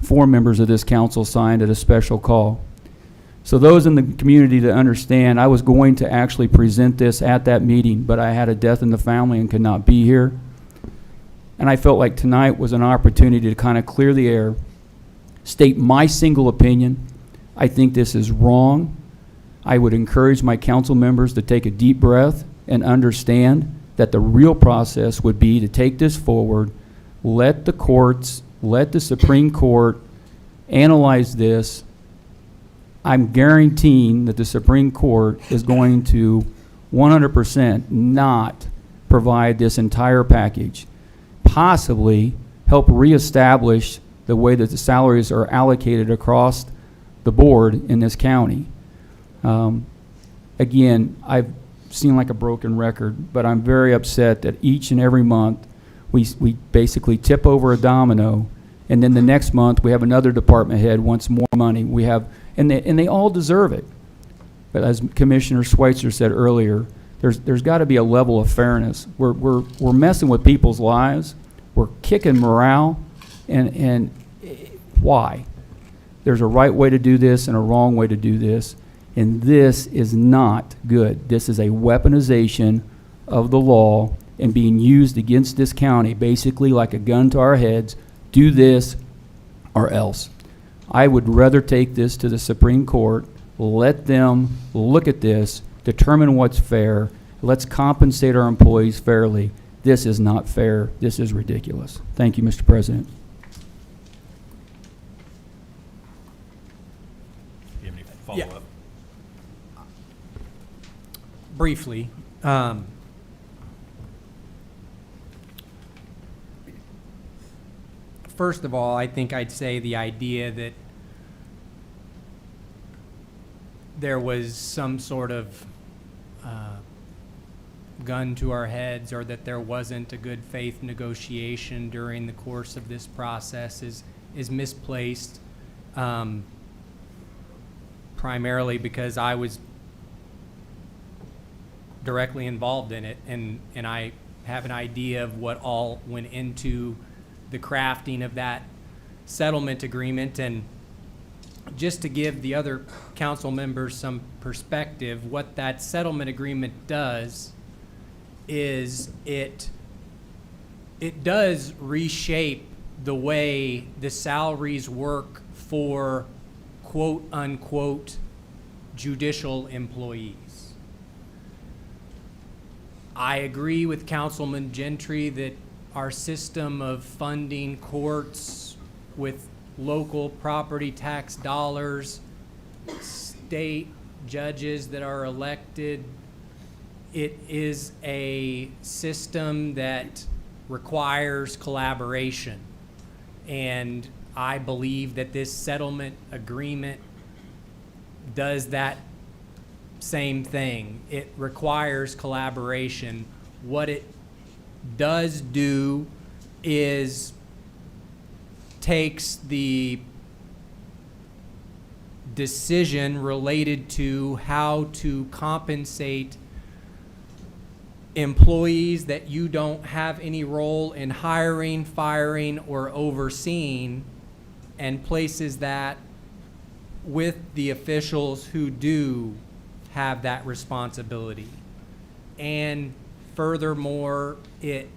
4 members of this council signed at a special call. So those in the community to understand, I was going to actually present this at that meeting, but I had a death in the family and could not be here. And I felt like tonight was an opportunity to kind of clear the air, state my single opinion. I think this is wrong. I would encourage my council members to take a deep breath and understand that the real process would be to take this forward, let the courts, let the Supreme Court analyze this. I'm guaranteeing that the Supreme Court is going to 100% not provide this entire package, possibly help reestablish the way that the salaries are allocated across the board in this county. Again, I've seen like a broken record, but I'm very upset that each and every month we basically tip over a domino, and then the next month we have another department head wants more money. We have, and they all deserve it. But as Commissioner Schweitzer said earlier, there's got to be a level of fairness. We're messing with people's lives. We're kicking morale, and why? There's a right way to do this and a wrong way to do this, and this is not good. This is a weaponization of the law and being used against this county, basically like a gun to our heads. Do this or else. I would rather take this to the Supreme Court, let them look at this, determine what's fair. Let's compensate our employees fairly. This is not fair. This is ridiculous. Thank you, Mr. President. Do you have any follow-up? Briefly, first of all, I think I'd say the idea that there was some sort of gun to our heads, or that there wasn't a good faith negotiation during the course of this process is misplaced, primarily because I was directly involved in it, and I have an idea of what all went into the crafting of that settlement agreement. And just to give the other council members some perspective, what that settlement agreement does is it does reshape the way the salaries work for quote unquote judicial employees. I agree with Councilman Gentry that our system of funding courts with local property tax dollars, state judges that are elected, it is a system that requires collaboration. And I believe that this settlement agreement does that same thing. It requires collaboration. What it does do is takes the decision related to how to compensate employees that you don't have any role in hiring, firing, or overseeing, and places that with the officials who do have that responsibility. And furthermore, it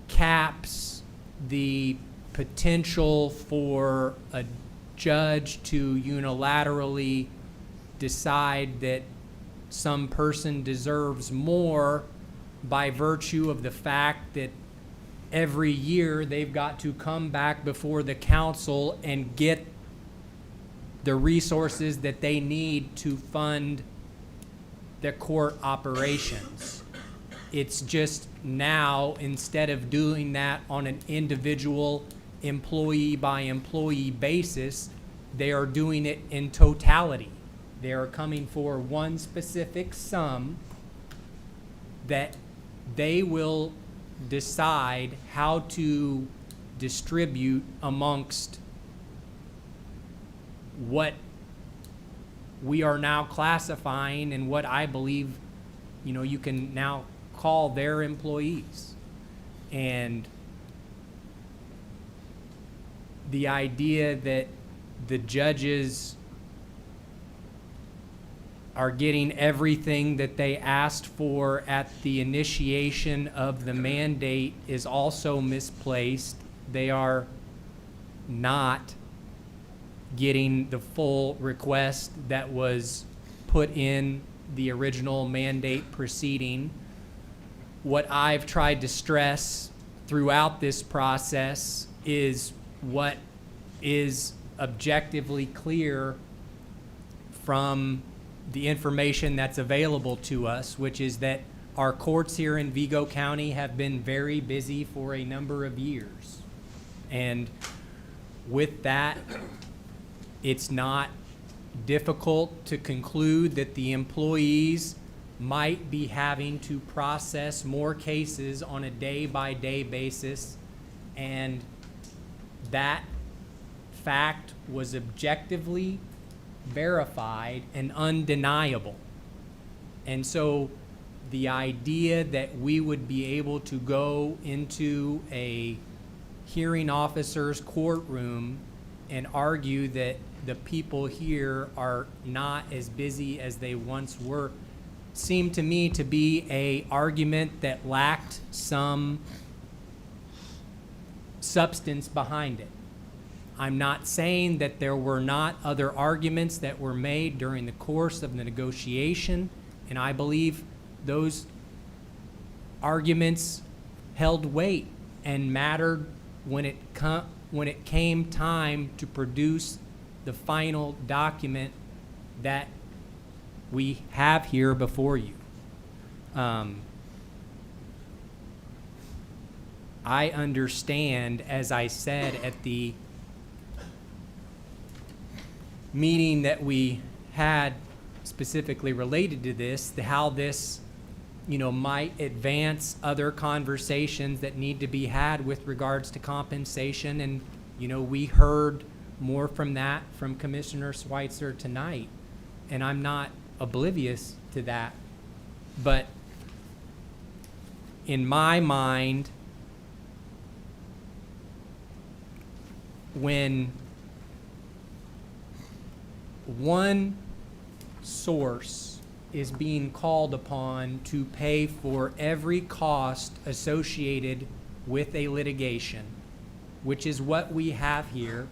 caps the potential for a judge to unilaterally decide that some person deserves more by virtue of the fact that every year they've got to come back before the council and get the resources that they need to fund their court operations. It's just now, instead of doing that on an individual employee by employee basis, they are doing it in totality. They are coming for one specific sum that they will decide how to distribute amongst what we are now classifying and what I believe, you can now call their employees. And the idea that the judges are getting everything that they asked for at the initiation of the mandate is also misplaced. They are not getting the full request that was put in the original mandate proceeding. What I've tried to stress throughout this process is what is objectively clear from the information that's available to us, which is that our courts here in Vigo County have been very busy for a number of years. And with that, it's not difficult to conclude that the employees might be having to process more cases on a day-by-day basis, and that fact was objectively verified and undeniable. And so the idea that we would be able to go into a hearing officer's courtroom and argue that the people here are not as busy as they once were seemed to me to be an argument that lacked some substance behind it. I'm not saying that there were not other arguments that were made during the course of the negotiation, and I believe those arguments held weight and mattered when it came time to produce the final document that we have here before you. I understand, as I said at the meeting that we had specifically related to this, how this, might advance other conversations that need to be had with regards to compensation. And, we heard more from that from Commissioner Schweitzer tonight, and I'm not oblivious to that. But in my mind, when one source is being called upon to pay for every cost associated with a litigation, which is what we have here,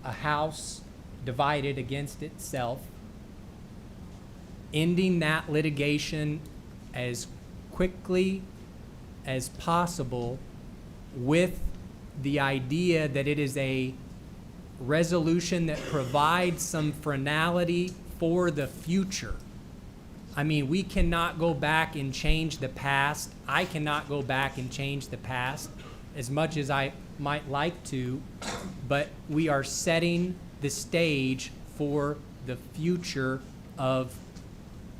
a house divided against itself, ending that litigation as quickly as possible with the idea that it is a resolution that provides some finality for the future. I mean, we cannot go back and change the past. I cannot go back and change the past as much as I might like to, but we are setting the stage for the future of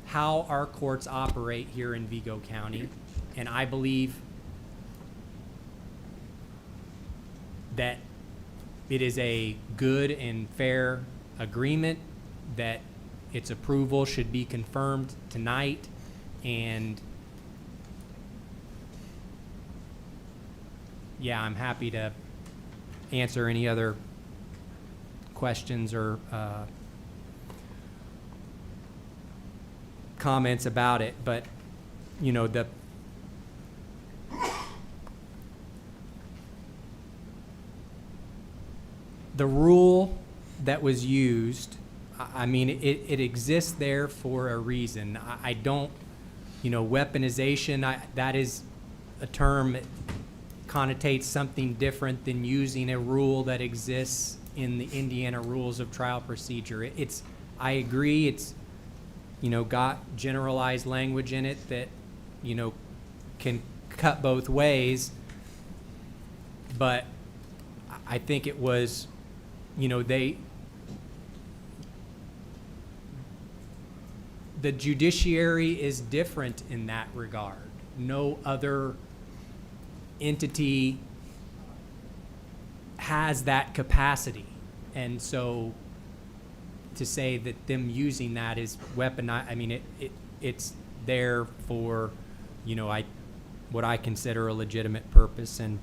how our courts operate here in Vigo County. And I believe that it is a good and fair agreement, that its approval should be confirmed tonight, and yeah, I'm happy to answer any other questions or comments about it, but you know, the rule that was used, I mean, it exists there for a reason. I don't, you know, weaponization, that is a term that connotates something different than using a rule that exists in the Indiana Rules of Trial Procedure. I agree, it's, you know, got generalized language in it that, you know, can cut both ways, but I think it was, you know, the judiciary is different in that regard. No other entity has that capacity. And so to say that them using that is weaponized, I mean, it's there for, you know, what I consider a legitimate purpose, and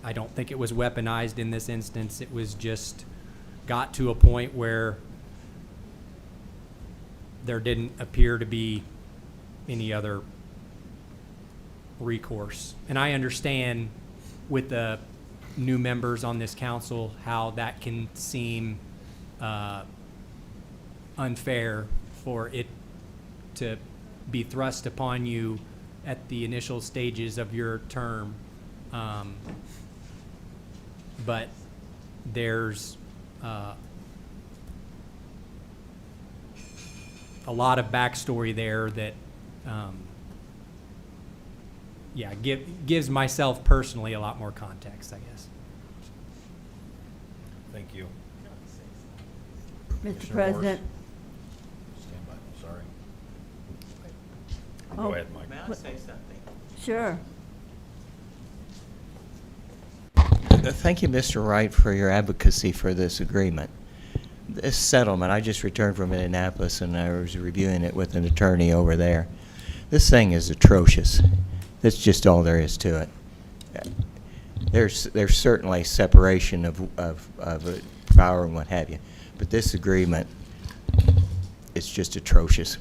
I don't think it was weaponized in this instance. It was just got to a point where there didn't appear to be any other recourse. And I understand with the new members on this council how that can seem unfair for it to be thrust upon you at the initial stages of your term. But there's a lot of backstory there that, yeah, gives myself personally a lot more context, I guess. Thank you. Mr. Commissioner President. Morris? Stand by, sorry. Oh. Go ahead, Mike. May I say something? Sure. Thank you, Mr. Wright, for your advocacy for this agreement. This settlement, I just returned from Indianapolis and I was reviewing it with an attorney over there. This thing is atrocious. That's just all there is to it. There's certainly separation of power and what have you, but this agreement is just atrocious.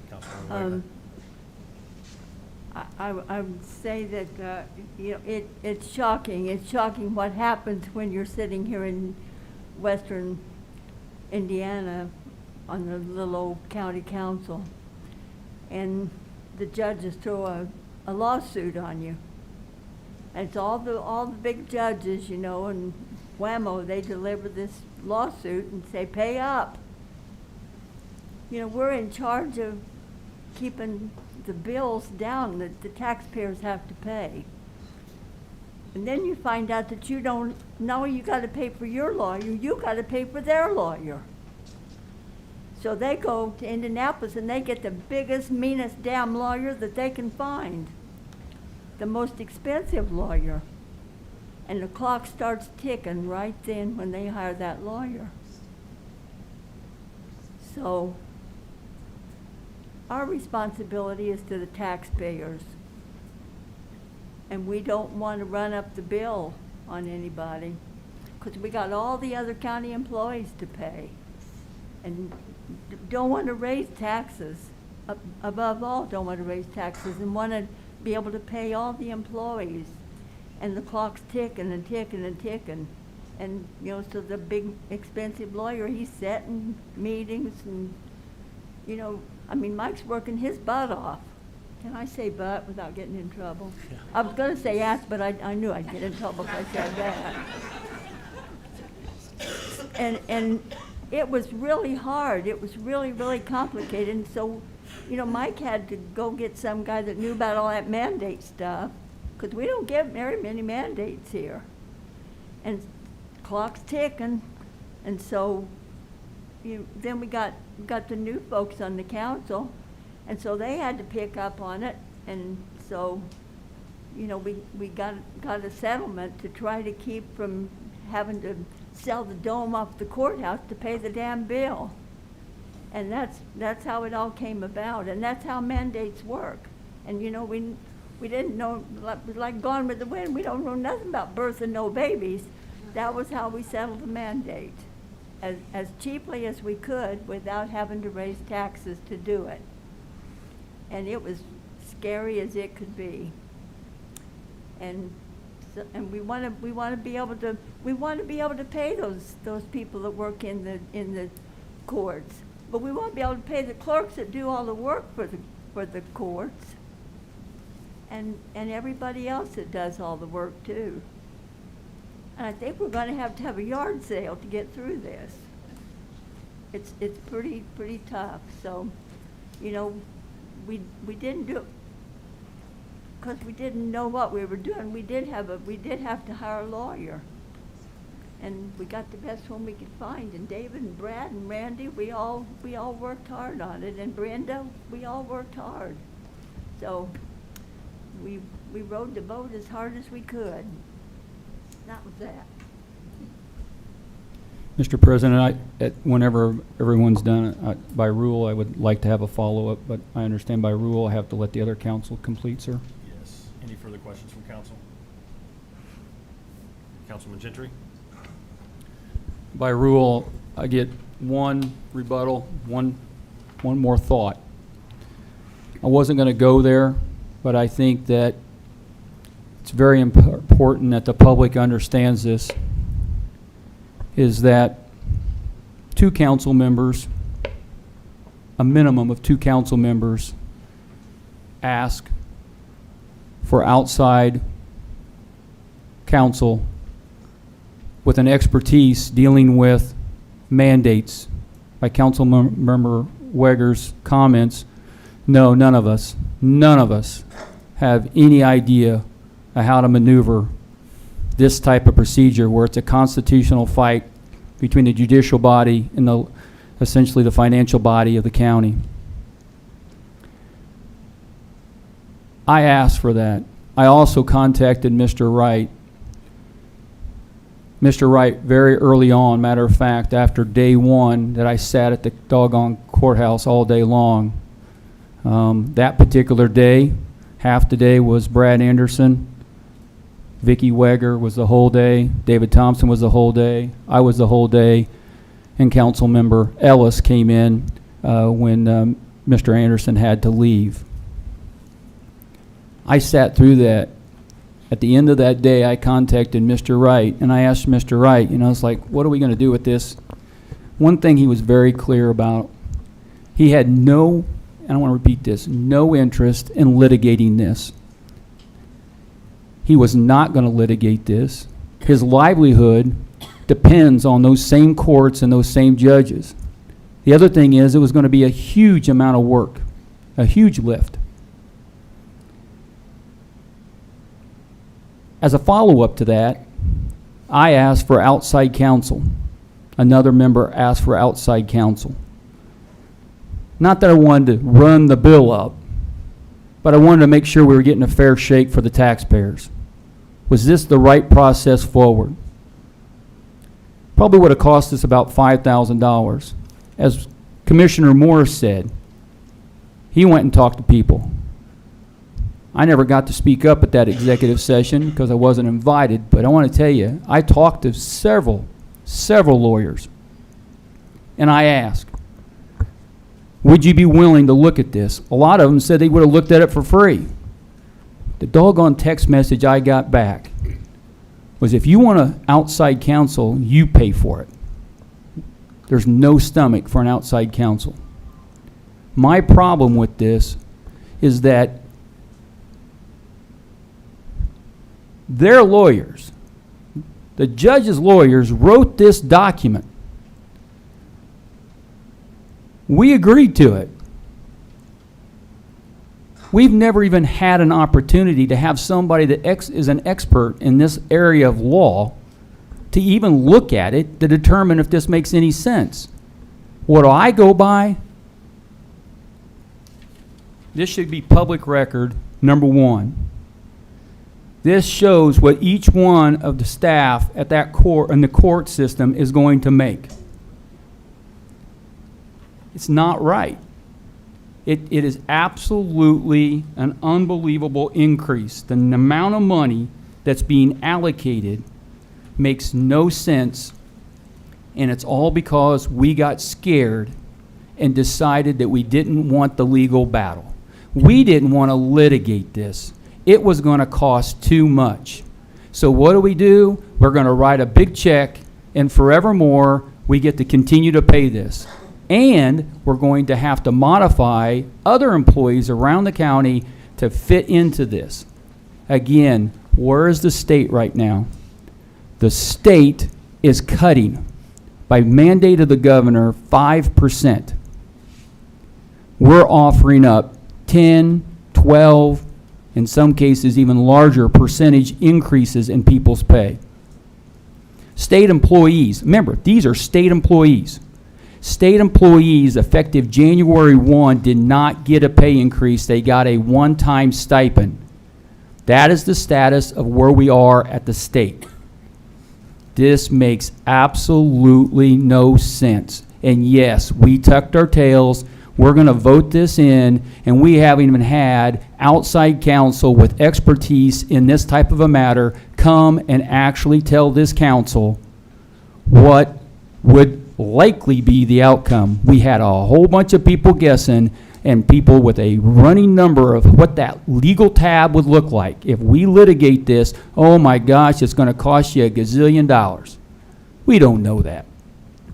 Councilman Waker. I would say that, you know, it's shocking. It's shocking what happens when you're sitting here in western Indiana on the little old county council, and the judges throw a lawsuit on you. And it's all the big judges, you know, and whammo, they deliver this lawsuit and say, pay up. You know, we're in charge of keeping the bills down that the taxpayers have to pay. And then you find out that you don't know you got to pay for your lawyer, you got to pay for their lawyer. So they go to Indianapolis and they get the biggest, meanest damn lawyer that they can find, the most expensive lawyer. And the clock starts ticking right then when they hire that lawyer. So our responsibility is to the taxpayers. And we don't want to run up the bill on anybody, because we got all the other county employees to pay. And don't want to raise taxes. Above all, don't want to raise taxes and want to be able to pay all the employees. And the clock's ticking and ticking and ticking. And, you know, so the big expensive lawyer, he's setting meetings and, you know, I mean, Mike's working his butt off. Can I say butt without getting in trouble? I was going to say ass, but I knew I'd get in trouble if I said that. And it was really hard. It was really, really complicated. And so, you know, Mike had to go get some guy that knew about all that mandate stuff, because we don't get very many mandates here. And clock's ticking. And so then we got the new folks on the council, and so they had to pick up on it. And so, you know, we got a settlement to try to keep from having to sell the dome off the courthouse to pay the damn bill. And that's how it all came about, and that's how mandates work. And you know, we didn't know, like Gone with the Wind, we don't know nothing about birthing no babies. That was how we settled the mandate, as cheaply as we could without having to raise taxes to do it. And it was scary as it could be. And we want to be able to pay those people that work in the courts, but we won't be able to pay the clerks that do all the work for the courts, and everybody else that does all the work too. And I think we're going to have a yard sale to get through this. It's pretty tough. So, you know, we didn't do it because we didn't know what we were doing. We did have to hire a lawyer, and we got the best one we could find. And David and Brad and Randy, we all worked hard on it, and Brenda, we all worked hard. So we rode the boat as hard as we could. That was that. Mr. President, whenever everyone's done, by rule, I would like to have a follow-up, but I understand by rule I have to let the other council complete, sir. Yes. Any further questions from council? Councilman Gentry? By rule, I get one rebuttal, one more thought. I wasn't going to go there, but I think that it's very important that the public understands this, is that two council members, a minimum of two council members, ask for outside counsel with an expertise dealing with mandates. By Council Member Weger's comments, no, none of us have any idea of how to maneuver this type of procedure where it's a constitutional fight between the judicial body and essentially the financial body of the county. I asked for that. I also contacted Mr. Wright. Mr. Wright, very early on, matter of fact, after day one that I sat at the doggone courthouse all day long, that particular day, half the day was Brad Anderson, Vicki Weger was the whole day, David Thompson was the whole day, I was the whole day, and Council Member Ellis came in when Mr. Anderson had to leave. I sat through that. At the end of that day, I contacted Mr. Wright, and I asked Mr. Wright, you know, it's like, what are we going to do with this? One thing he was very clear about, he had no, and I want to repeat this, no interest in litigating this. He was not going to litigate this. His livelihood depends on those same courts and those same judges. The other thing is, it was going to be a huge amount of work, a huge lift. As a follow-up to that, I asked for outside counsel. Another member asked for outside counsel. Not that I wanted to run the bill up, but I wanted to make sure we were getting a fair shake for the taxpayers. Was this the right process forward? Probably would have cost us about $5,000. As Commissioner Morris said, He went and talked to people. I never got to speak up at that executive session because I wasn't invited, but I want to tell you, I talked to several lawyers, and I asked, would you be willing to look at this? A lot of them said they would have looked at it for free. The doggone text message I got back was, if you want an outside counsel, you pay for it. There's no stomach for an outside counsel. My problem with this is that their lawyers, the judge's lawyers, wrote this document. We agreed to it. We've never even had an opportunity to have somebody that is an expert in this area of law to even look at it to determine if this makes any sense. What do I go by? This should be public record, number one. This shows what each one of the staff at that court, in the court system, is going to make. It's not right. It is absolutely an unbelievable increase. The amount of money that's being allocated makes no sense, and it's all because we got scared and decided that we didn't want the legal battle. We didn't want to litigate this. It was going to cost too much. So what do? We're going to write a big check, and forevermore, we get to continue to pay this. And we're going to have to modify other employees around the county to fit into this. Again, where is the state right now? The state is cutting, by mandate of the governor, 5%. We're offering up 10, 12, in some cases even larger percentage increases in people's pay. State employees, remember, these are state employees. State employees effective January 1 did not get a pay increase. They got a one-time stipend. That is the status of where we are at the state. This makes absolutely no sense. And yes, we tucked our tails. We're going to vote this in, and we haven't even had outside counsel with expertise in this type of a matter come and actually tell this council what would likely be the outcome. We had a whole bunch of people guessing, and people with a running number of what that legal tab would look like. If we litigate this, oh my gosh, it's going to cost you $1 gazillion. We don't know that.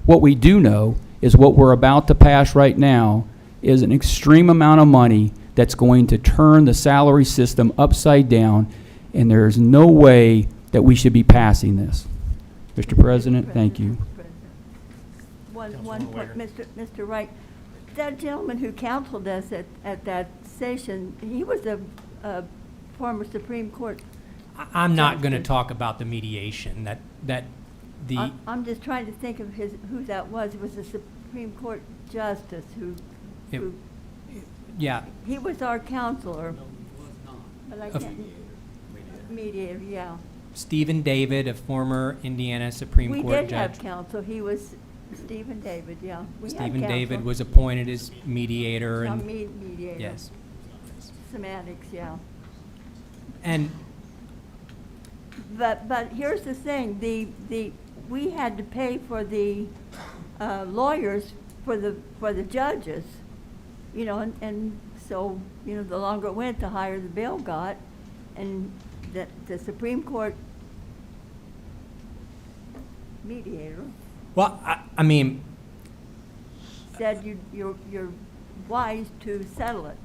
What we do know is what we're about to pass right now is an extreme amount of money that's going to turn the salary system upside down, and there's no way that we should be passing this. Mr. President, thank you. One point, Mr. Wright, that gentleman who counseled us at that session, he was a former Supreme Court. I'm not going to talk about the mediation. I'm just trying to think of who that was. It was a Supreme Court justice who yeah. He was our counselor. But I can't. Mediator, yeah. Stephen David, a former Indiana Supreme Court judge. We did have counsel. He was Stephen David, yeah. Stephen David was appointed as mediator. And mediator. Yes. Semantics, yeah. And but here's the thing: we had to pay for the lawyers for the judges, you know, and so you know the longer it went, the higher the bill got, and the Supreme Court mediator. Well, I mean, said you're wise to settle it,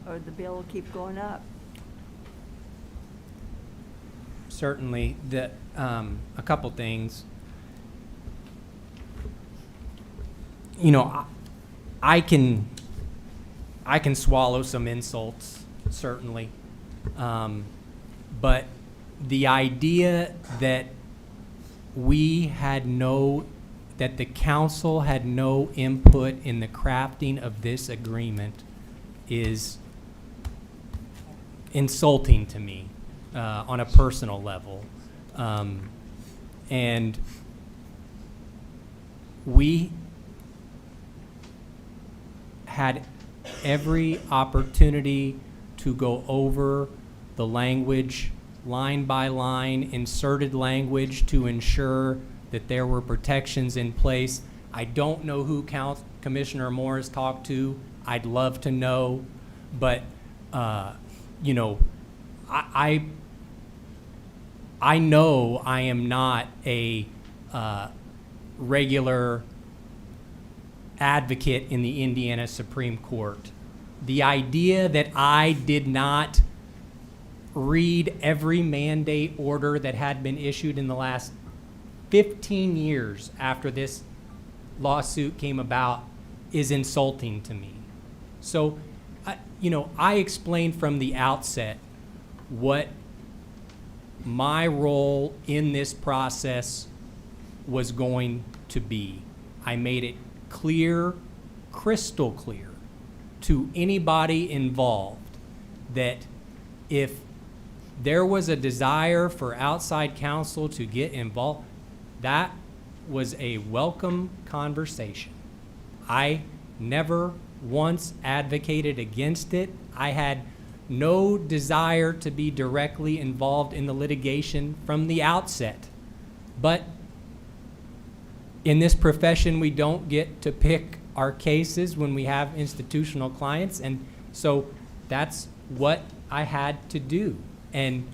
or the bill will keep going up. Certainly, a couple things. You know, I can swallow some insults, certainly, but the idea that that the council had no input in the crafting of this agreement is insulting to me on a personal level. And we had every opportunity to go over the language line by line, inserted language to ensure that there were protections in place. I don't know who Commissioner Morris talked to. I'd love to know, but you know, I know I am not a regular advocate in the Indiana Supreme Court. The idea that I did not read every mandate order that had been issued in the last 15 years after this lawsuit came about is insulting to me. So, you know, I explained from the outset what my role in this process was going to be. I made it clear, crystal clear, to anybody involved that if there was a desire for outside counsel to get involved, that was a welcome conversation. I never once advocated against it. I had no desire to be directly involved in the litigation from the outset. But in this profession, we don't get to pick our cases when we have institutional clients, and so that's what I had to do. And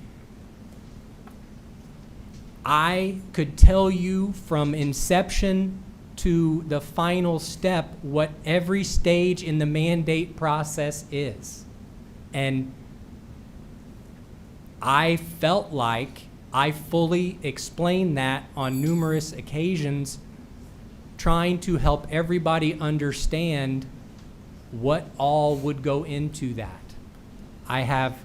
I could tell you from inception to the final step what every stage in the mandate process is. And I felt like I fully explained that on numerous occasions, trying to help everybody understand what all would go into that. I have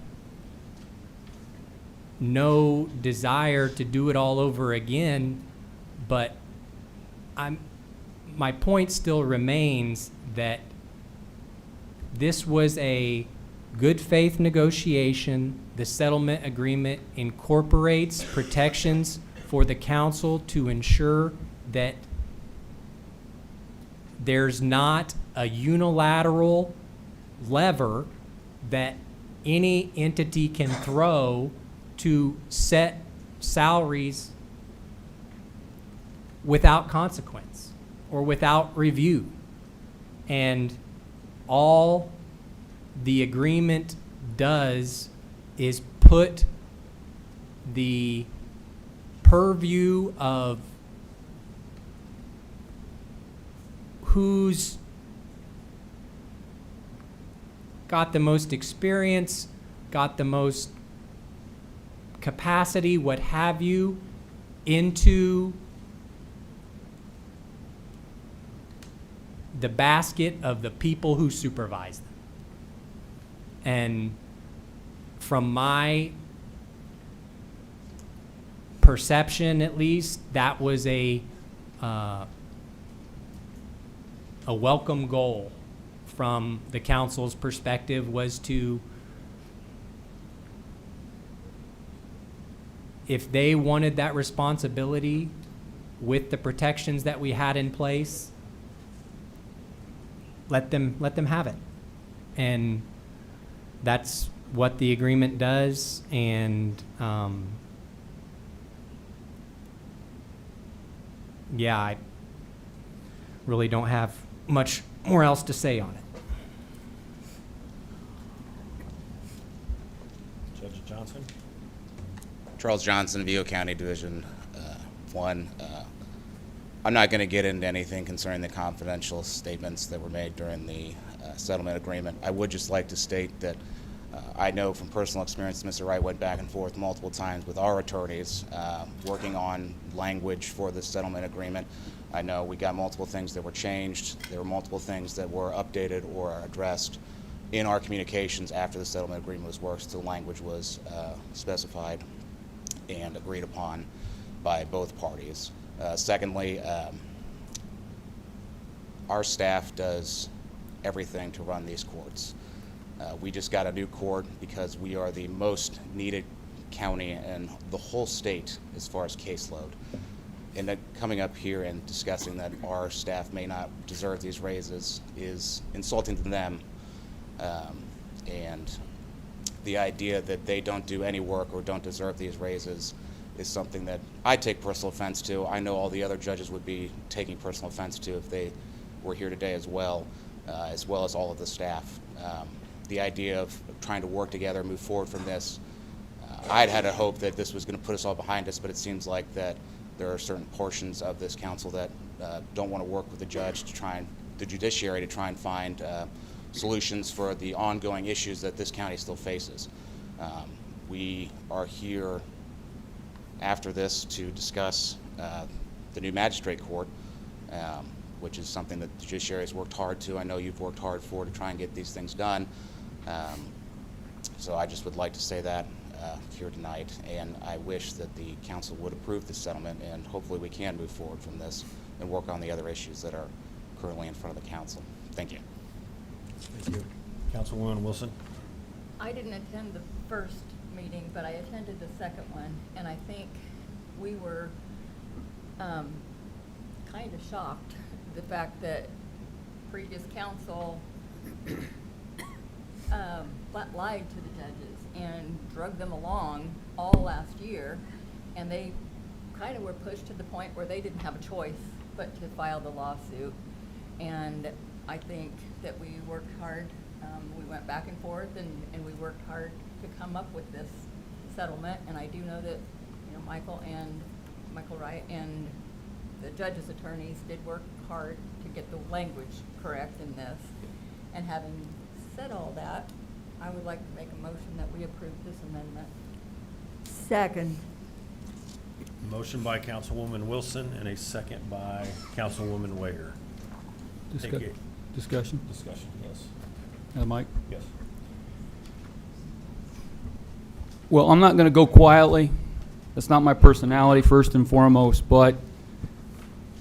no desire to do it all over again, but my point still remains that this was a good faith negotiation. The settlement agreement incorporates protections for the council to ensure that there's not a unilateral lever that any entity can throw to set salaries without consequence or without review. And all the agreement does is put the purview of who's got the most experience, got the most capacity, what have you, into the basket of the people who supervise them. And from my perception, at least, that was a welcome goal from the council's perspective, was to, if they wanted that responsibility with the protections that we had in place, let them have it. And that's what the agreement does. And yeah, I really don't have much more else to say on it. Judge Johnson? Charles Johnson, Vigo County Division 1. I'm not going to get into anything concerning the confidential statements that were made during the settlement agreement. I would just like to state that I know from personal experience Mr. Wright went back and forth multiple times with our attorneys working on language for the settlement agreement. I know we got multiple things that were changed. There were multiple things that were updated or addressed in our communications after the settlement agreement was worked, so the language was specified and agreed upon by both parties. Secondly, our staff does everything to run these courts. We just got a new court because we are the most needed county in the whole state as far as caseload. And that coming up here and discussing that our staff may not deserve these raises is insulting to them And the idea that they don't do any work or don't deserve these raises is something that I take personal offense to. I know all the other judges would be taking personal offense to if they were here today as well as all of the staff. The idea of trying to work together, move forward from this, I'd had a hope that this was going to put us all behind us, but it seems like that there are certain portions of this council that don't want to work with the judge to try and, the judiciary to try and find solutions for the ongoing issues that this county still faces. We are here after this to discuss the new magistrate court, which is something that the judiciary has worked hard to. I know you've worked hard for to try and get these things done. So I just would like to say that here tonight, and I wish that the council would approve this settlement, and hopefully we can move forward from this and work on the other issues that are currently in front of the council. Thank you. Thank you. Councilwoman Wilson? I didn't attend the first meeting, but I attended the second one, and I think we were kind of shocked the fact that previous council lied to the judges and drug them along all last year, and they kind of were pushed to the point where they didn't have a choice but to file the lawsuit. And I think that we worked hard. We went back and forth, and we worked hard to come up with this settlement. And I do know that, you know, Michael Wright and the judge's attorneys did work hard to get the language correct in this. And having said all that, I would like to make a motion that we approve this amendment. Second. Motion by Councilwoman Wilson and a second by Councilwoman Wager. Thank you. Discussion? Discussion, yes. Mike? Yes. Well, I'm not going to go quietly. That's not my personality, first and foremost, but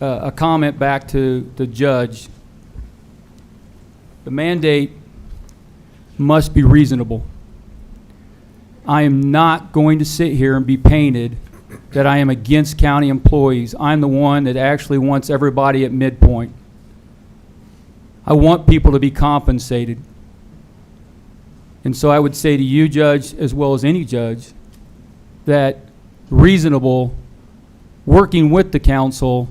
a comment back to the judge. The mandate must be reasonable. I am not going to sit here and be painted that I am against county employees. I'm the one that actually wants everybody at midpoint. I want people to be compensated. And so I would say to you, Judge, as well as any judge, that reasonable, working with the council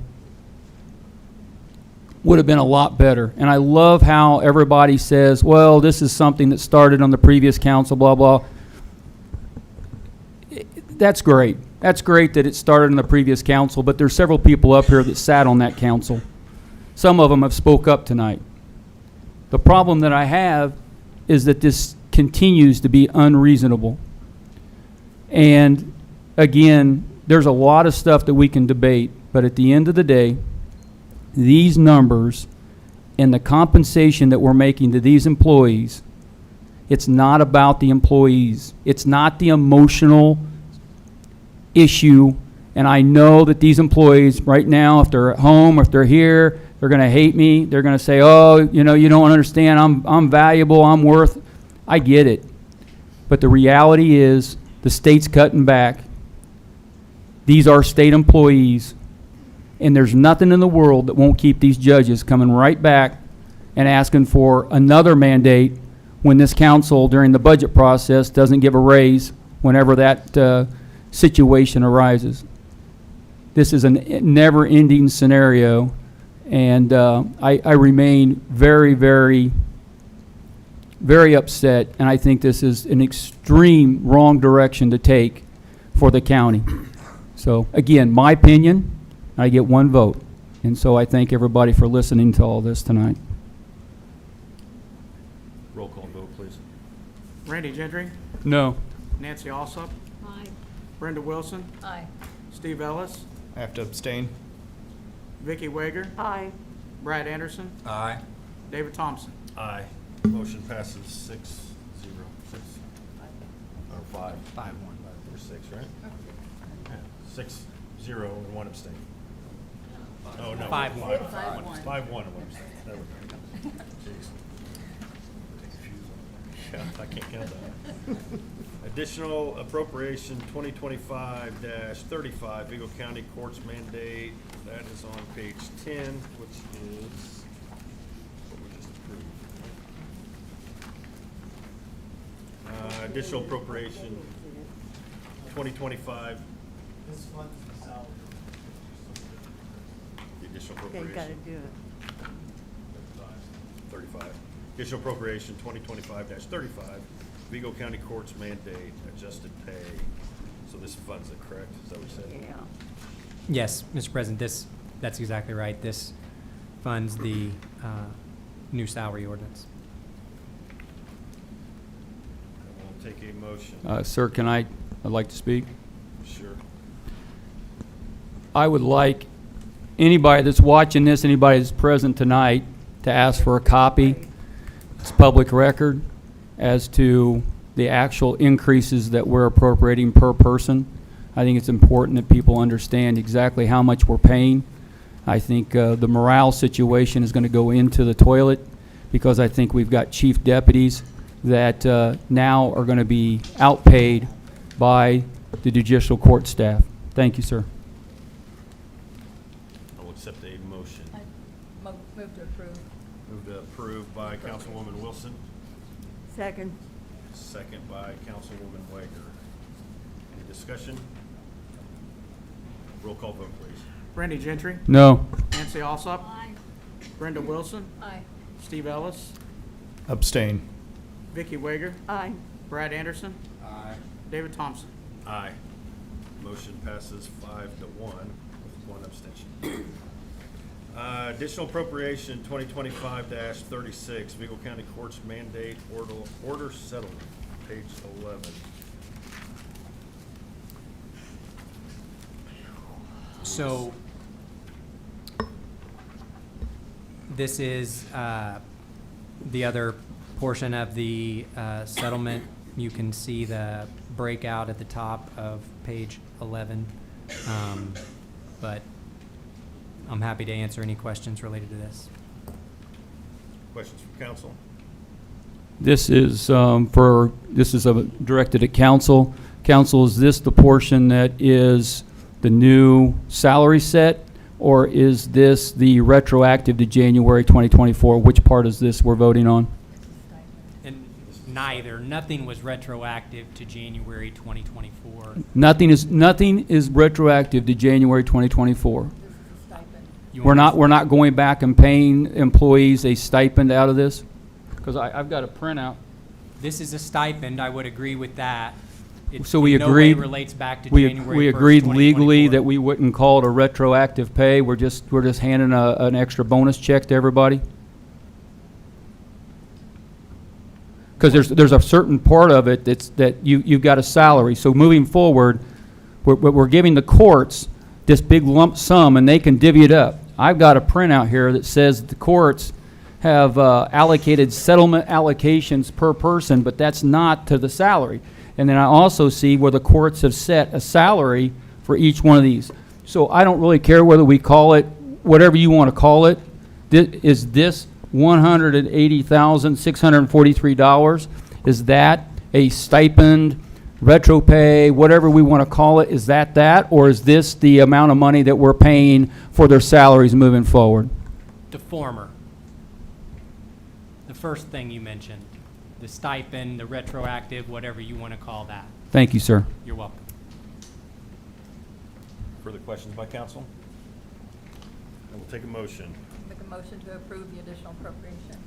would have been a lot better. And I love how everybody says, well, this is something that started on the previous council, blah, blah. That's great. That's great that it started on the previous council, but there's several people up here that sat on that council. Some of them have spoke up tonight. The problem that I have is that this continues to be unreasonable. And again, there's a lot of stuff that we can debate, but at the end of the day, these numbers and the compensation that we're making to these employees, it's not about the employees. It's not the emotional issue. And I know that these employees right now, if they're at home or if they're here, they're going to hate me. They're going to say, oh, you know, you don't understand. I'm valuable. I'm worth. I get it. But the reality is the state's cutting back. These are state employees. And there's nothing in the world that won't keep these judges coming right back and asking for another mandate when this council, during the budget process, doesn't give a raise whenever that situation arises. This is a never-ending scenario, and I remain very, very, very upset, and I think this is an extreme wrong direction to take for the county. So, again, my opinion, I get one vote. And so I thank everybody for listening to all this tonight. Roll call vote, please. Randy Gentry, No. Nancy Alsop, Aye. Brenda Wilson, Aye. Steve Ellis, I have to abstain. Vicky Wager, Aye. Brad Anderson, Aye. David Thompson. Aye. Motion passes 6-0. 5-1. 5-1. Or 6, right? Yeah. 6-0 and 1 abstain. Oh, no. 5-1. 5-1 and 1 abstain. There we go. Jeez. Yeah, I can't count that. Additional appropriation 2025-35, Vigo County Courts mandate. That is on page 10, which is what we just approved. Additional appropriation 2025. This one's the salary. The additional Okay, you appropriation. gotta do it. 35. Additional appropriation 2025-35, Vigo County Courts mandate adjusted pay. So this funds it, correct? Is that what you said? Yeah. Yes, Mr. President, that's exactly right. This funds the new salary ordinance. We'll take a motion. Sir, I'd like to speak? Sure. I would like anybody that's watching this, anybody that's present tonight, to ask for a copy. It's public record as to the actual increases that we're appropriating per person. I think it's important that people understand exactly how much we're paying. I think the morale situation is going to go into the toilet because I think we've got chief deputies that now are going to be outpaid by the judicial court staff. Thank you, sir. I'll accept a motion. Move to approve. Move to approve by Councilwoman Wilson, Second. second by Councilwoman Wager. Any discussion? Roll call vote, please. Randy Gentry, No. Nancy Alsop, Brenda Wilson, Aye. Steve Ellis, Abstain. Vicky Wager, Aye. Brad Anderson, Aye. David Thompson. Aye. Motion passes 5-1 with one abstention. Additional appropriation 2025-36, Vigo County Courts mandate order settlement, page 11. So this is the other portion of the settlement. You can see the breakout at the top of page 11. But I'm happy to answer any questions related to this. Questions from council? This is directed at council. Council, is this the portion that is the new salary set, or is this the retroactive to January 2024? Which part is this we're voting on? And neither. Nothing was retroactive to January 2024. Nothing is retroactive to January 2024. You We're want not going back and paying employees a stipend out of this? Because I've got a printout. This is a stipend. I would agree with that. It So we in no way agreed. relates back to we January 1st, agreed legally 2024. that we wouldn't call it a retroactive pay. We're just handing an extra bonus check to everybody. Because there's a certain part of it that you've got a salary. So moving forward, we're giving the courts this big lump sum, and they can divvy it up. I've got a printout here that says the courts have allocated settlement allocations per person, but that's not to the salary. And then I also see where the courts have set a salary for each one of these. So I don't really care whether we call it whatever you want to call it. Is this $180,643? Is that a stipend, retro pay, whatever we want to call it? Is that? Or is this the amount of money that we're paying for their salaries moving forward? The former. The first thing you mentioned. The stipend, the retroactive, whatever you want to call that. Thank you, sir. You're welcome. Further questions by council? And we'll take a motion. Make a motion to approve the additional appropriation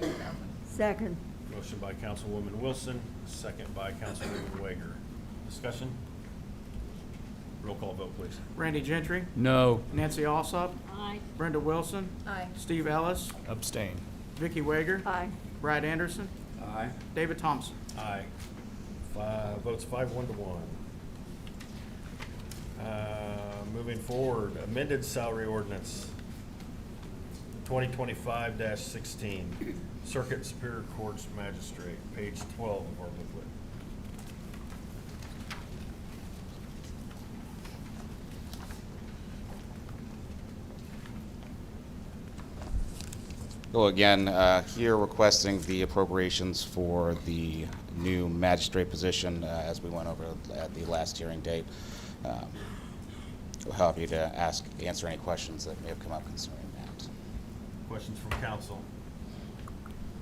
of $180,000. Second. Motion by Councilwoman Wilson, second by Councilwoman Wager. Discussion? Roll call vote, please. Randy Gentry, No. Nancy Alsop, Aye. Brenda Wilson, Aye. Steve Ellis, Abstain. Vicky Wager, Aye. Brad Anderson, Aye. David Thompson. Aye. Votes 5-1 to 1. Moving forward, amended salary ordinance 2025-16, Circuit Superior Courts Magistrate, page 12 of our booklet. So again, here requesting the appropriations for the new magistrate position, as we went over at the last hearing date. We'll help you to answer any questions that may have come up concerning that. Questions from council?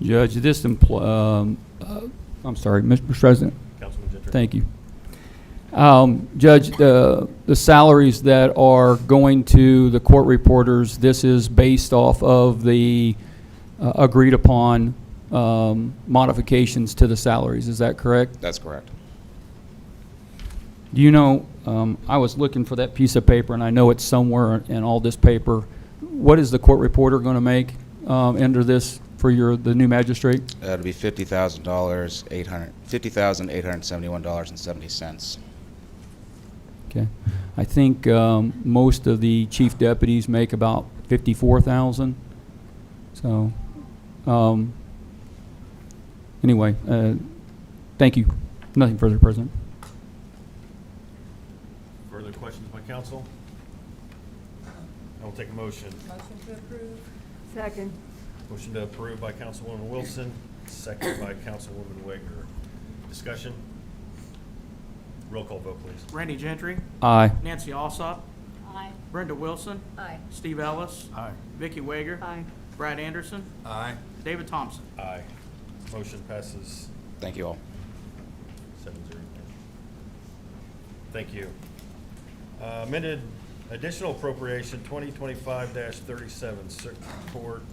Judge, I'm sorry, Mr. President. Councilman Gentry. Thank you. Judge, the salaries that are going to the court reporters, this is based off of the agreed upon modifications to the salaries. Is that correct? That's correct. Do you know, I was looking for that piece of paper, and I know it's somewhere in all this paper. What is the court reporter going to make under this for the new magistrate? That'd be $50,871.70. Okay. I think most of the chief deputies make about 54,000. So, anyway, thank you. Nothing further, President. Further questions by council? I will take a motion. Motion to approve. Second. Motion to approve by Councilwoman Wilson, second by Councilwoman Wager. Discussion? Roll call vote, please. Randy Gentry. Aye. Nancy Alsop. Aye. Brenda Wilson. Aye. Steve Ellis. Aye. Vicky Wager. Aye. Brad Anderson. Aye. David Thompson. Aye. Motion passes Thank you all. 7-0. Thank you. Amended additional appropriation 2025-37, Circuit Court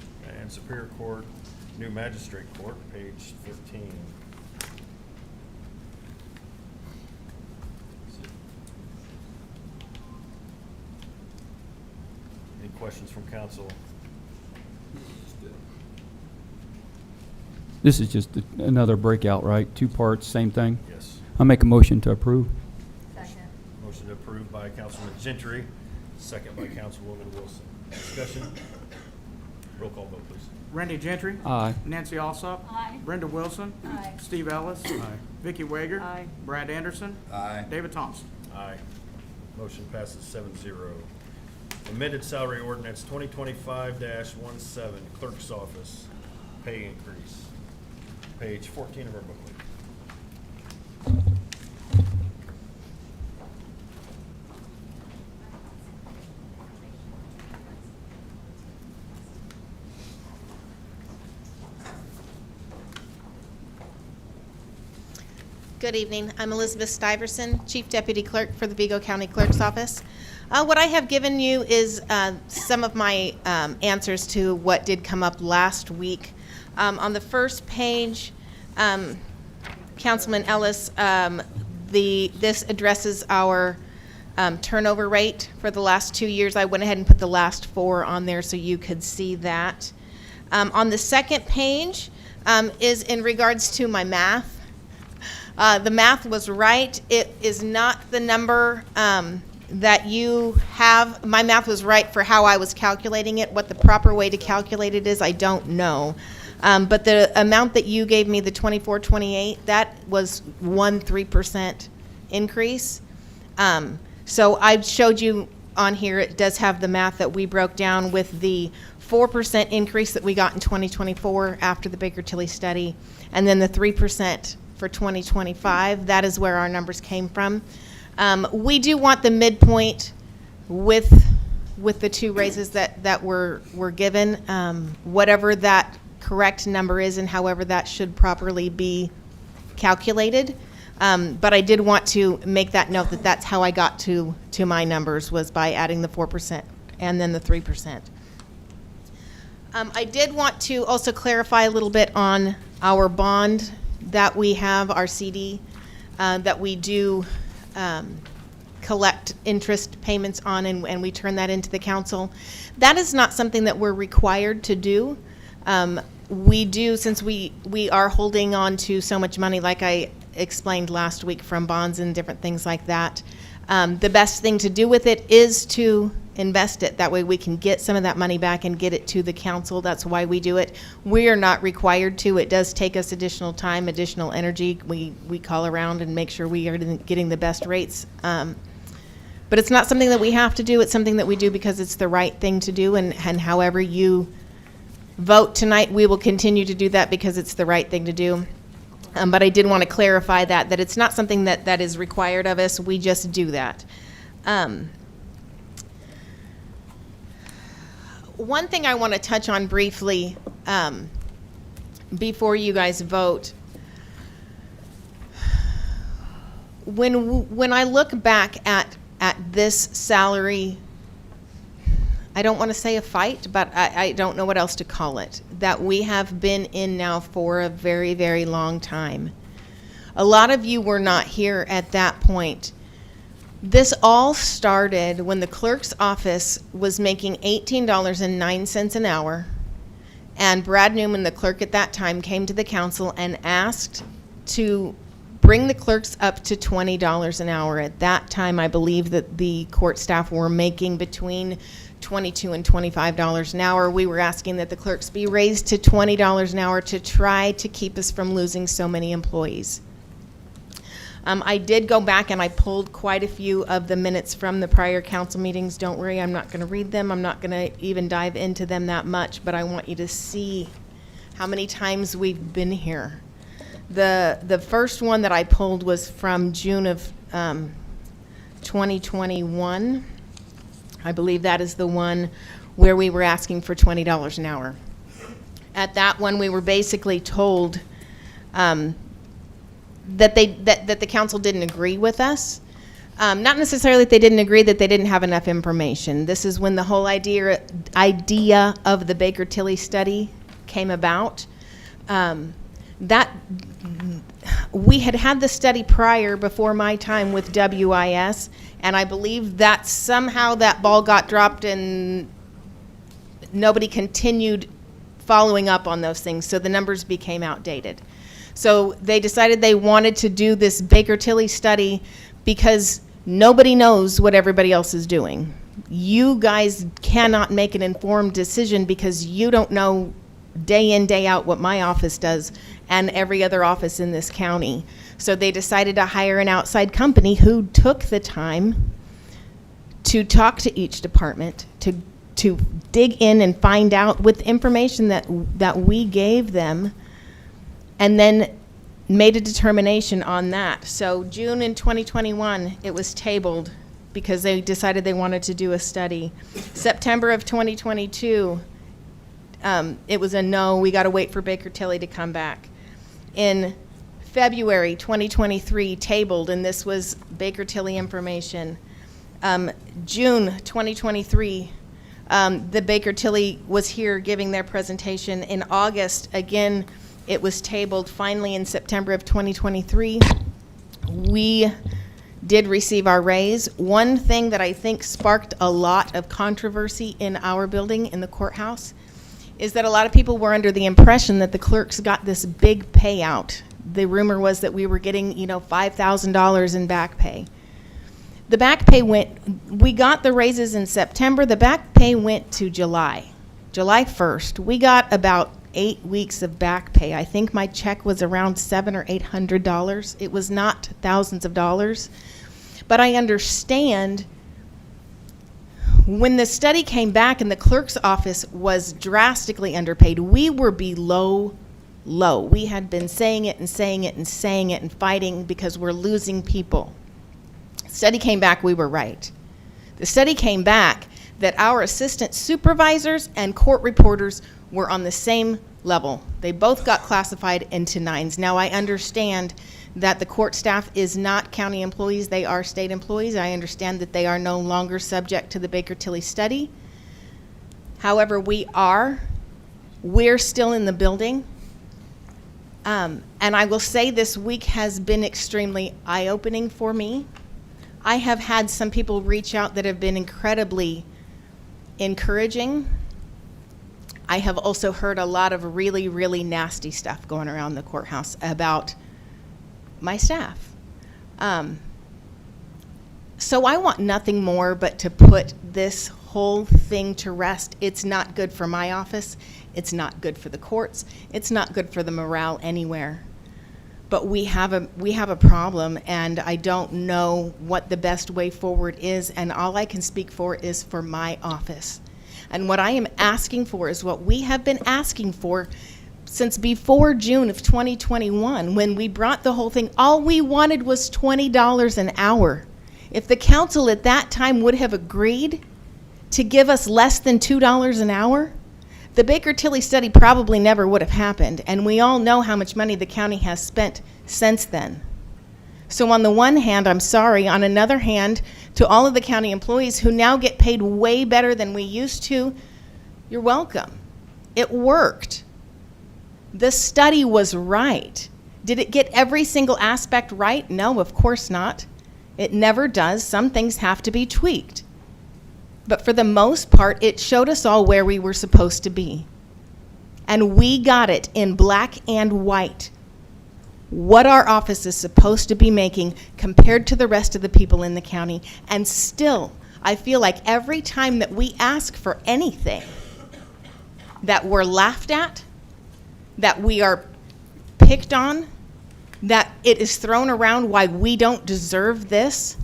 and Superior Court, New Magistrate Court, page 13. Any questions from council? This is just another breakout, right? 2 parts, same thing? Yes. I'll make a motion to approve. Second. Motion approved by Councilman Gentry, second by Councilwoman Wilson. Discussion? Roll call vote, please. Randy Gentry. Aye. Nancy Alsop. Aye. Brenda Wilson. Aye. Steve Ellis. Aye. Vicky Wager. Aye. Brad Anderson. Aye. David Thompson. Aye. Motion passes 7-0. Amended salary ordinance 2025-17, Clerk's Office, pay increase. Page 14 of our booklet. Good evening. I'm Elizabeth Stuyvesant, Chief Deputy Clerk for the Vigo County Clerk's Office. What I have given you is some of my answers to what did come up last week. On the first page, Councilman Ellis, this addresses our turnover rate for the last 2 years. I went ahead and put the last 4 on there so you could see that. On the second page is in regards to my math. The math was right. It is not the number that you have. My math was right for how I was calculating it. What the proper way to calculate it is, I don't know. But the amount that you gave me, the 2428, that was 3% increase. So I showed you on here, it does have the math that we broke down with the 4% increase that we got in 2024 after the Baker Tilly study, and then the 3% for 2025. That is where our numbers came from. We do want the midpoint with the 2 raises that were given, whatever that correct number is and however that should properly be calculated. But I did want to make that note that that's how I got to my numbers, was by adding the 4% and then the 3%. I did want to also clarify a little bit on our bond that we have, our CD, that we do collect interest payments on, and we turn that into the council. That is not something that we're required to do. We do, since we are holding on to so much money, like I explained last week, from bonds and different things like that. The best thing to do with it is to invest it. That way we can get some of that money back and get it to the council. That's why we do it. We are not required to. It does take us additional time, additional energy. We call around and make sure we are getting the best rates. But it's not something that we have to do. It's something that we do because it's the right thing to do. And however you vote tonight, we will continue to do that because it's the right thing to do. But I did want to clarify that it's not something that is required of us. We just do that. One thing I want to touch on briefly before you guys vote, when I look back at this salary, I don't want to say a fight, but I don't know what else to call it, that we have been in now for a very, very long time. A lot of you were not here at that point. This all started when the clerk's office was making $18.09 an hour, and Brad Newman, the clerk at that time, came to the council and asked to bring the clerks up to $20 an hour. At that time, I believe that the court staff were making between $22 and $25 an hour. We were asking that the clerks be raised to $20 an hour to try to keep us from losing so many employees. I did go back and I pulled quite a few of the minutes from the prior council meetings. Don't worry, I'm not going to read them. I'm not going to even dive into them that much, but I want you to see how many times we've been here. The first one that I pulled was from June of 2021. I believe that is the one where we were asking for $20 an hour. At that one, we were basically told that the council didn't agree with us. Not necessarily that they didn't agree, that they didn't have enough information. This is when the whole idea of the Baker Tilly study came about. That we had the study prior, before my time with WIS, and I believe that somehow that ball got dropped and nobody continued following up on those things, so the numbers became outdated. So they decided they wanted to do this Baker Tilly study because nobody knows what everybody else is doing. You guys cannot make an informed decision because you don't know day in, day out what my office does and every other office in this county. So they decided to hire an outside company who took the time to talk to each department, to dig in and find out with information that we gave them, and then made a determination on that. So June in 2021, it was tabled because they decided they wanted to do a study. September of 2022, it was a no, we got to wait for Baker Tilly to come back. In February 2023, tabled, and this was Baker Tilly information. June 2023, the Baker Tilly was here giving their presentation. In August, again, it was tabled. Finally, in September of 2023, we did receive our raise. One thing that I think sparked a lot of controversy in our building, in the courthouse, is that a lot of people were under the impression that the clerks got this big payout. The rumor was that we were getting, $5,000 in back pay. The back pay we got the raises in September. The back pay went to July 1st. We got about 8 weeks of back pay. I think my check was around $700 or $800. It was not thousands of dollars. But I understand when the study came back and the clerk's office was drastically underpaid, we were below low. We had been saying it and saying it and saying it and fighting because we're losing people. Study came back, we were right. The study came back that our assistant supervisors and court reporters were on the same level. They both got classified into 9s. Now I understand that the court staff is not county employees, they are state employees. I understand that they are no longer subject to the Baker Tilly study. However, we're still in the building. And I will say this week has been extremely eye-opening for me. I have had some people reach out that have been incredibly encouraging. I have also heard a lot of really, really nasty stuff going around the courthouse about my staff. So I want nothing more but to put this whole thing to rest. It's not good for my office. It's not good for the courts. It's not good for the morale anywhere. But we have a problem, and I don't know what the best way forward is, and all I can speak for is for my office. And what I am asking for is what we have been asking for since before June of 2021, when we brought the whole thing. All we wanted was $20 an hour. If the council at that time would have agreed to give us less than $2 an hour, the Baker Tilly study probably never would have happened, and we all know how much money the county has spent since then. So on the one hand, I'm sorry. On another hand, to all of the county employees who now get paid way better than we used to, you're welcome. It worked. The study was right. Did it get every single aspect right? No, of course not. It never does. Some things have to be tweaked. But for the most part, it showed us all where we were supposed to be. And we got it in black and white. What our office is supposed to be making compared to the rest of the people in the county. And still, I feel like every time that we ask for anything, that we're laughed at, that we are picked on, that it is thrown around why we don't deserve this.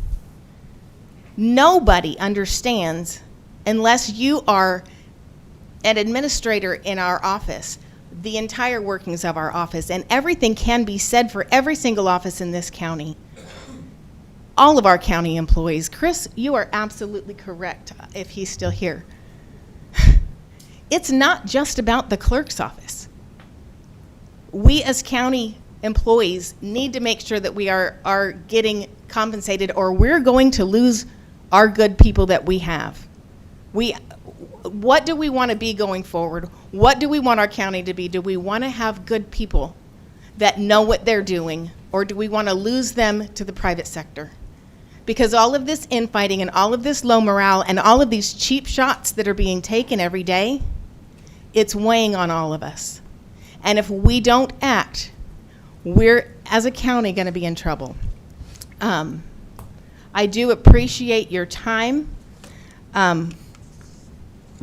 Nobody understands, unless you are an administrator in our office, the entire workings of our office, and everything can be said for every single office in this county. All of our county employees. Chris, you are absolutely correct, if he's still here. It's not just about the clerk's office. We as county employees need to make sure that we are getting compensated, or we're going to lose our good people that we have. What do we want to be going forward? What do we want our county to be? Do we want to have good people that know what they're doing, or do we want to lose them to the private sector? Because all of this infighting and all of this low morale and all of these cheap shots that are being taken every day, it's weighing on all of us. And if we don't act, we're, as a county, going to be in trouble. I do appreciate your time. I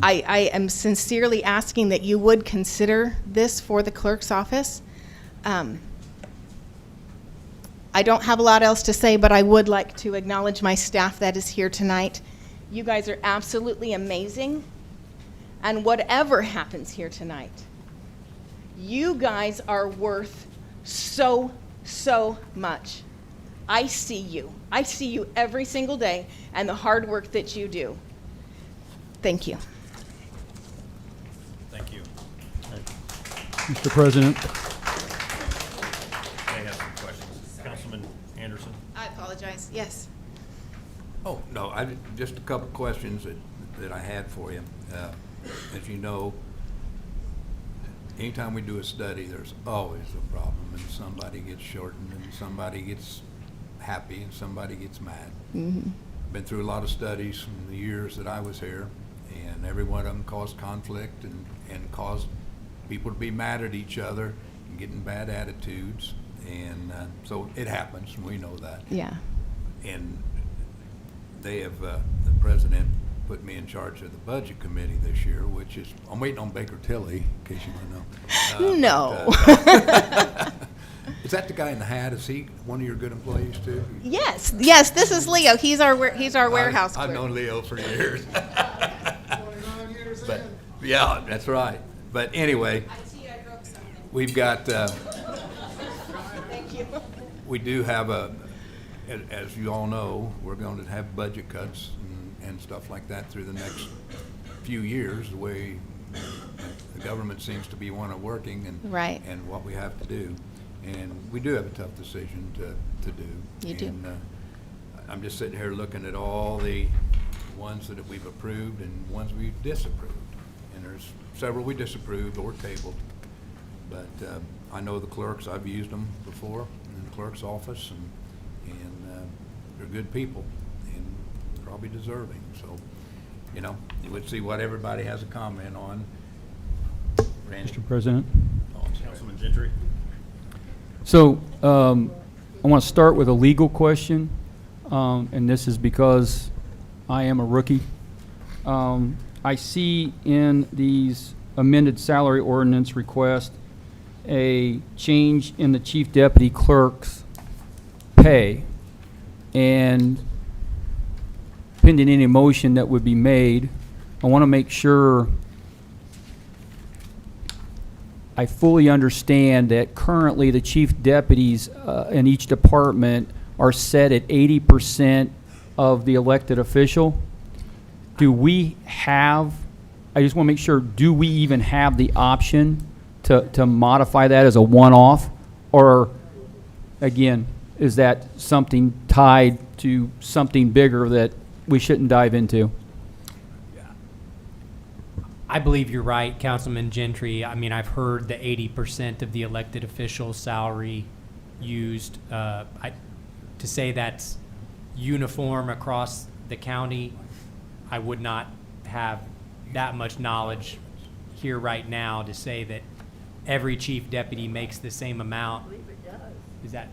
am sincerely asking that you would consider this for the clerk's office. I don't have a lot else to say, but I would like to acknowledge my staff that is here tonight. You guys are absolutely amazing. And whatever happens here tonight, you guys are worth so, so much. I see you. I see you every single day and the hard work that you do. Thank you. Thank you. Mr. President. May have some questions. Councilman Anderson? I apologize. Yes. Oh, no, just a couple questions that I had for you. As you know, anytime we do a study, there's always a problem, and somebody gets shortened, and somebody gets happy, and somebody gets mad. Mm-hmm. Been through a lot of studies from the years that I was here, and every one of them caused conflict and caused people to be mad at each other and getting bad attitudes, and so it happens, and we know that. Yeah. And they have, the president put me in charge of the budget committee this year, which is, I'm waiting on Baker Tilly, in case you want to know. No. Is that the guy in the hat? Is he one of your good employees too? Yes, yes, this is Leo. He's our warehouse clerk. I've known Leo for years. But, yeah, that's right. But anyway, we've got, Thank you. we do have as you all know, we're going to have budget cuts and stuff like that through the next few years, the way the government seems to be working and Right. and what we have to do. And we do have a tough decision to do. You do. And I'm just sitting here looking at all the ones that we've approved and ones we've disapproved. And there's several we disapproved or tabled. But I know the clerks, I've used them before in the clerk's office, and they're good people and probably deserving. So, you know, you would see what everybody has a comment on. Randy? Mr. President. Councilman Gentry? So I want to start with a legal question, and this is because I am a rookie. I see in these amended salary ordinance request a change in the chief deputy clerk's pay, and pending any motion that would be made, I want to make sure I fully understand that currently the chief deputies in each department are set at 80% of the elected official. Do we have, I just want to make sure, do we even have the option to modify that as a one-off? Or, again, is that something tied to something bigger that we shouldn't dive into? I believe you're right, Councilman Gentry. I mean, I've heard the 80% of the elected official salary used. To say that's uniform across the county, I would not have that much knowledge here right now to say that every chief deputy makes the same amount. Is that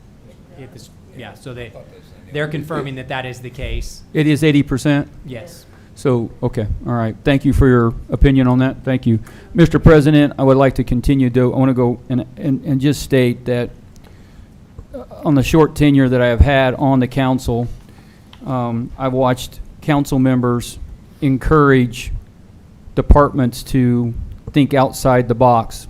it? Yeah, so they're confirming that that is the case. It is 80%? Yes. So, okay, all right. Thank you for your opinion on that. Thank you. Mr. President, I would like to continue to, I want to go and just state that on the short tenure that I have had on the council, I've watched council members encourage departments to think outside the box.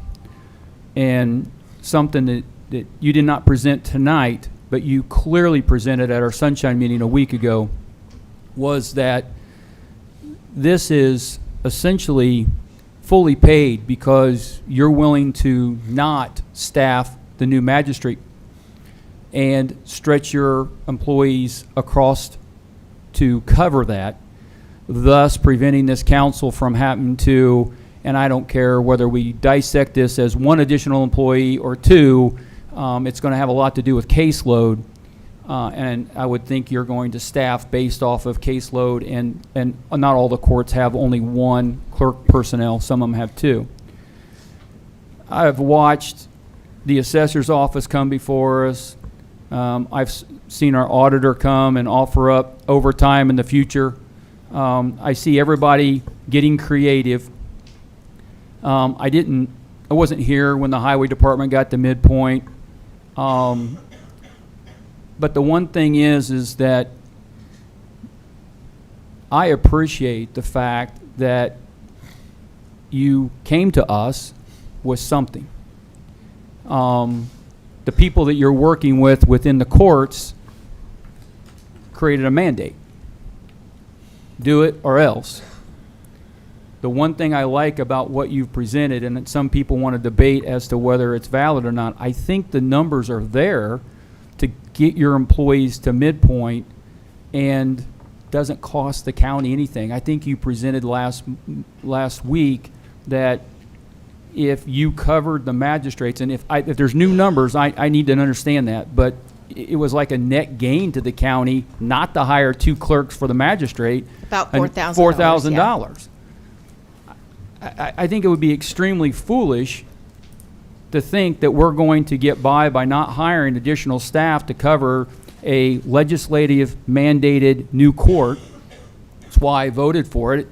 And something that you did not present tonight, but you clearly presented at our Sunshine meeting a week ago, was that this is essentially fully paid because you're willing to not staff the new magistrate and stretch your employees across to cover that, thus preventing this council from having to, and I don't care whether we dissect this as one additional employee or two, it's going to have a lot to do with caseload. And I would think you're going to staff based off of caseload, and not all the courts have only one clerk personnel. Some of them have two. I've watched the assessor's office come before us. I've seen our auditor come and offer up overtime in the future. I see everybody getting creative. I wasn't here when the highway department got to midpoint. But the one thing is that I appreciate the fact that you came to us with something. The people that you're working with within the courts created a mandate. Do it or else. The one thing I like about what you've presented, and that some people want to debate as to whether it's valid or not, I think the numbers are there to get your employees to midpoint and doesn't cost the county anything. I think you presented last week that if you covered the magistrates, and if there's new numbers, I need to understand that, but it was like a net gain to the county not to hire two clerks for the magistrate. About $4,000. $4,000. I think it would be extremely foolish to think that we're going to get by not hiring additional staff to cover a legislative mandated new court. That's why I voted for it.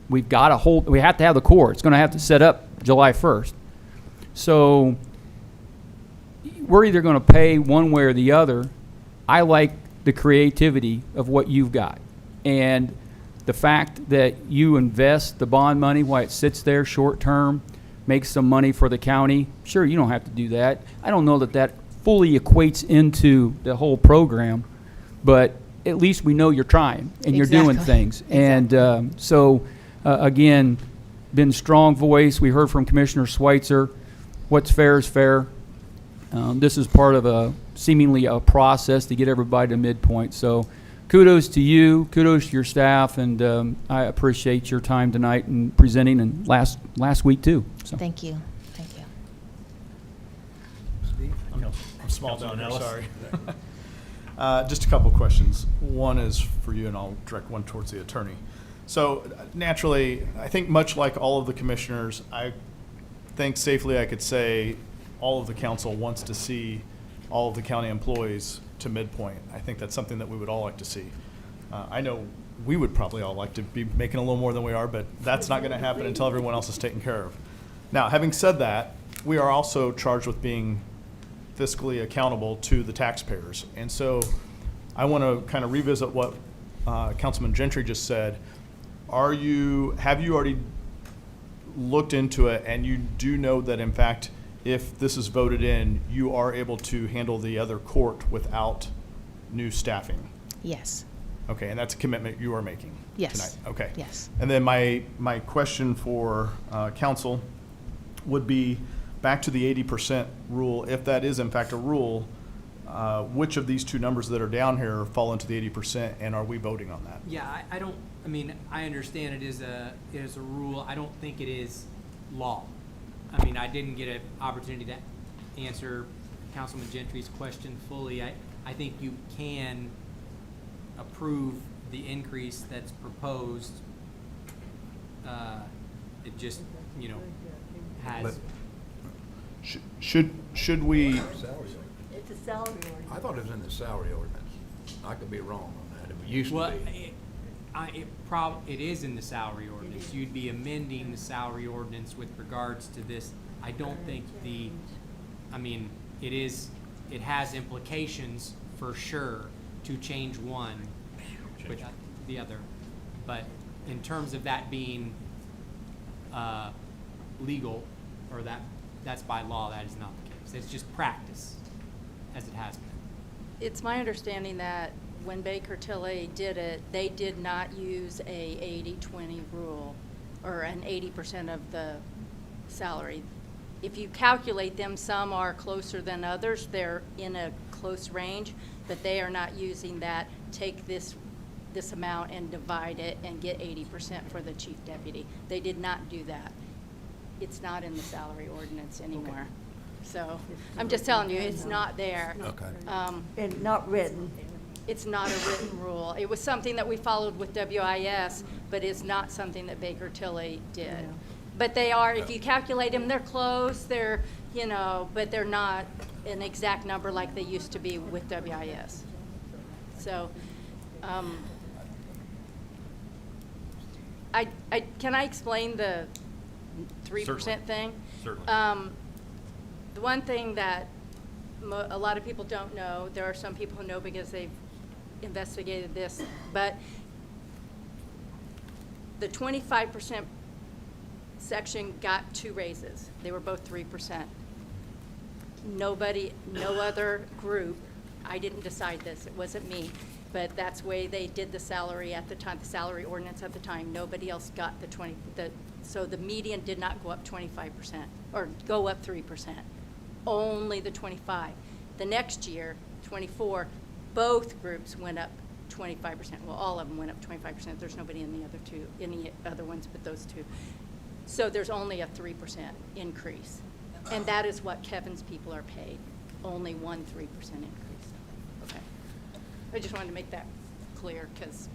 We have to have the court. It's going to have to set up July 1st. So we're either going to pay one way or the other. I like the creativity of what you've got. And the fact that you invest the bond money while it sits there short term, make some money for the county. Sure, you don't have to do that. I don't know that fully equates into the whole program, but at least we know you're trying and you're doing things. Exactly. And again, been strong voice. We heard from Commissioner Schweitzer. What's fair is fair. This is part of seemingly a process to get everybody to midpoint. So kudos to you, kudos to your staff, and I appreciate your time tonight and presenting, and last week too. So. Thank you. Thank you. I'm small down Councilman here, Ellis. sorry. Just a couple questions. One is for you, and I'll direct one towards the attorney. So naturally, I think much like all of the commissioners, I think safely I could say all of the council wants to see all of the county employees to midpoint. I think that's something that we would all like to see. I know we would probably all like to be making a little more than we are, but that's not going to happen until everyone else is taken care of. Now, having said that, we are also charged with being fiscally accountable to the taxpayers. And so I want to kind of revisit what Councilman Gentry just said. Have you already looked into it, and you do know that in fact, if this is voted in, you are able to handle the other court without new staffing? Yes. Okay, and that's a commitment you are making Yes. tonight? Okay. Yes. And then my question for council would be back to the 80% rule. If that is in fact a rule, which of these two numbers that are down here fall into the 80%, and are we voting on that? Yeah, I don't, I mean, I understand it is a rule. I don't think it is law. I mean, I didn't get an opportunity to answer Councilman Gentry's question fully. I think you can approve the increase that's proposed. It just, you know, has. Should we? It's a salary ordinance. I thought it was in the salary ordinance. I could be wrong on that. It used Well, to be. it is in the salary ordinance. You'd be amending the salary ordinance with regards to this. I don't think I mean, it has implications for sure to change one with the other. But in terms of that being legal, or that's by law, that is not the case. It's just practice, as it has been. It's my understanding that when Baker Tilly did it, they did not use a 80-20 rule or an 80% of the salary. If you calculate them, some are closer than others. They're in a close range, but they are not using that, take this amount and divide it and get 80% for the chief deputy. They did not do that. It's not in the salary ordinance anymore. So I'm just telling you, it's not there. Okay. And not written. It's not a written rule. It was something that we followed with WIS, but it's not something that Baker Tilly did. But they are, if you calculate them, they're close, they're, you know, but they're not an exact number like they used to be with WIS. So, can I explain the 3% thing? Certainly. The one thing that a lot of people don't know, there are some people who know because they've investigated this, but the 25% section got 2 raises. They were both 3%. No other group, I didn't decide this, it wasn't me, but that's the way they did the salary at the time, the salary ordinance at the time. Nobody else got so the median did not go up 25%, or go up 3%, only the 25. The next year, 24, both groups went up 25%. Well, all of them went up 25%. There's nobody in the other two, any other ones but those two. So there's only a 3% increase. And that is what Kevin's people are paid, only 3% increase. Okay. I just wanted to make that clear because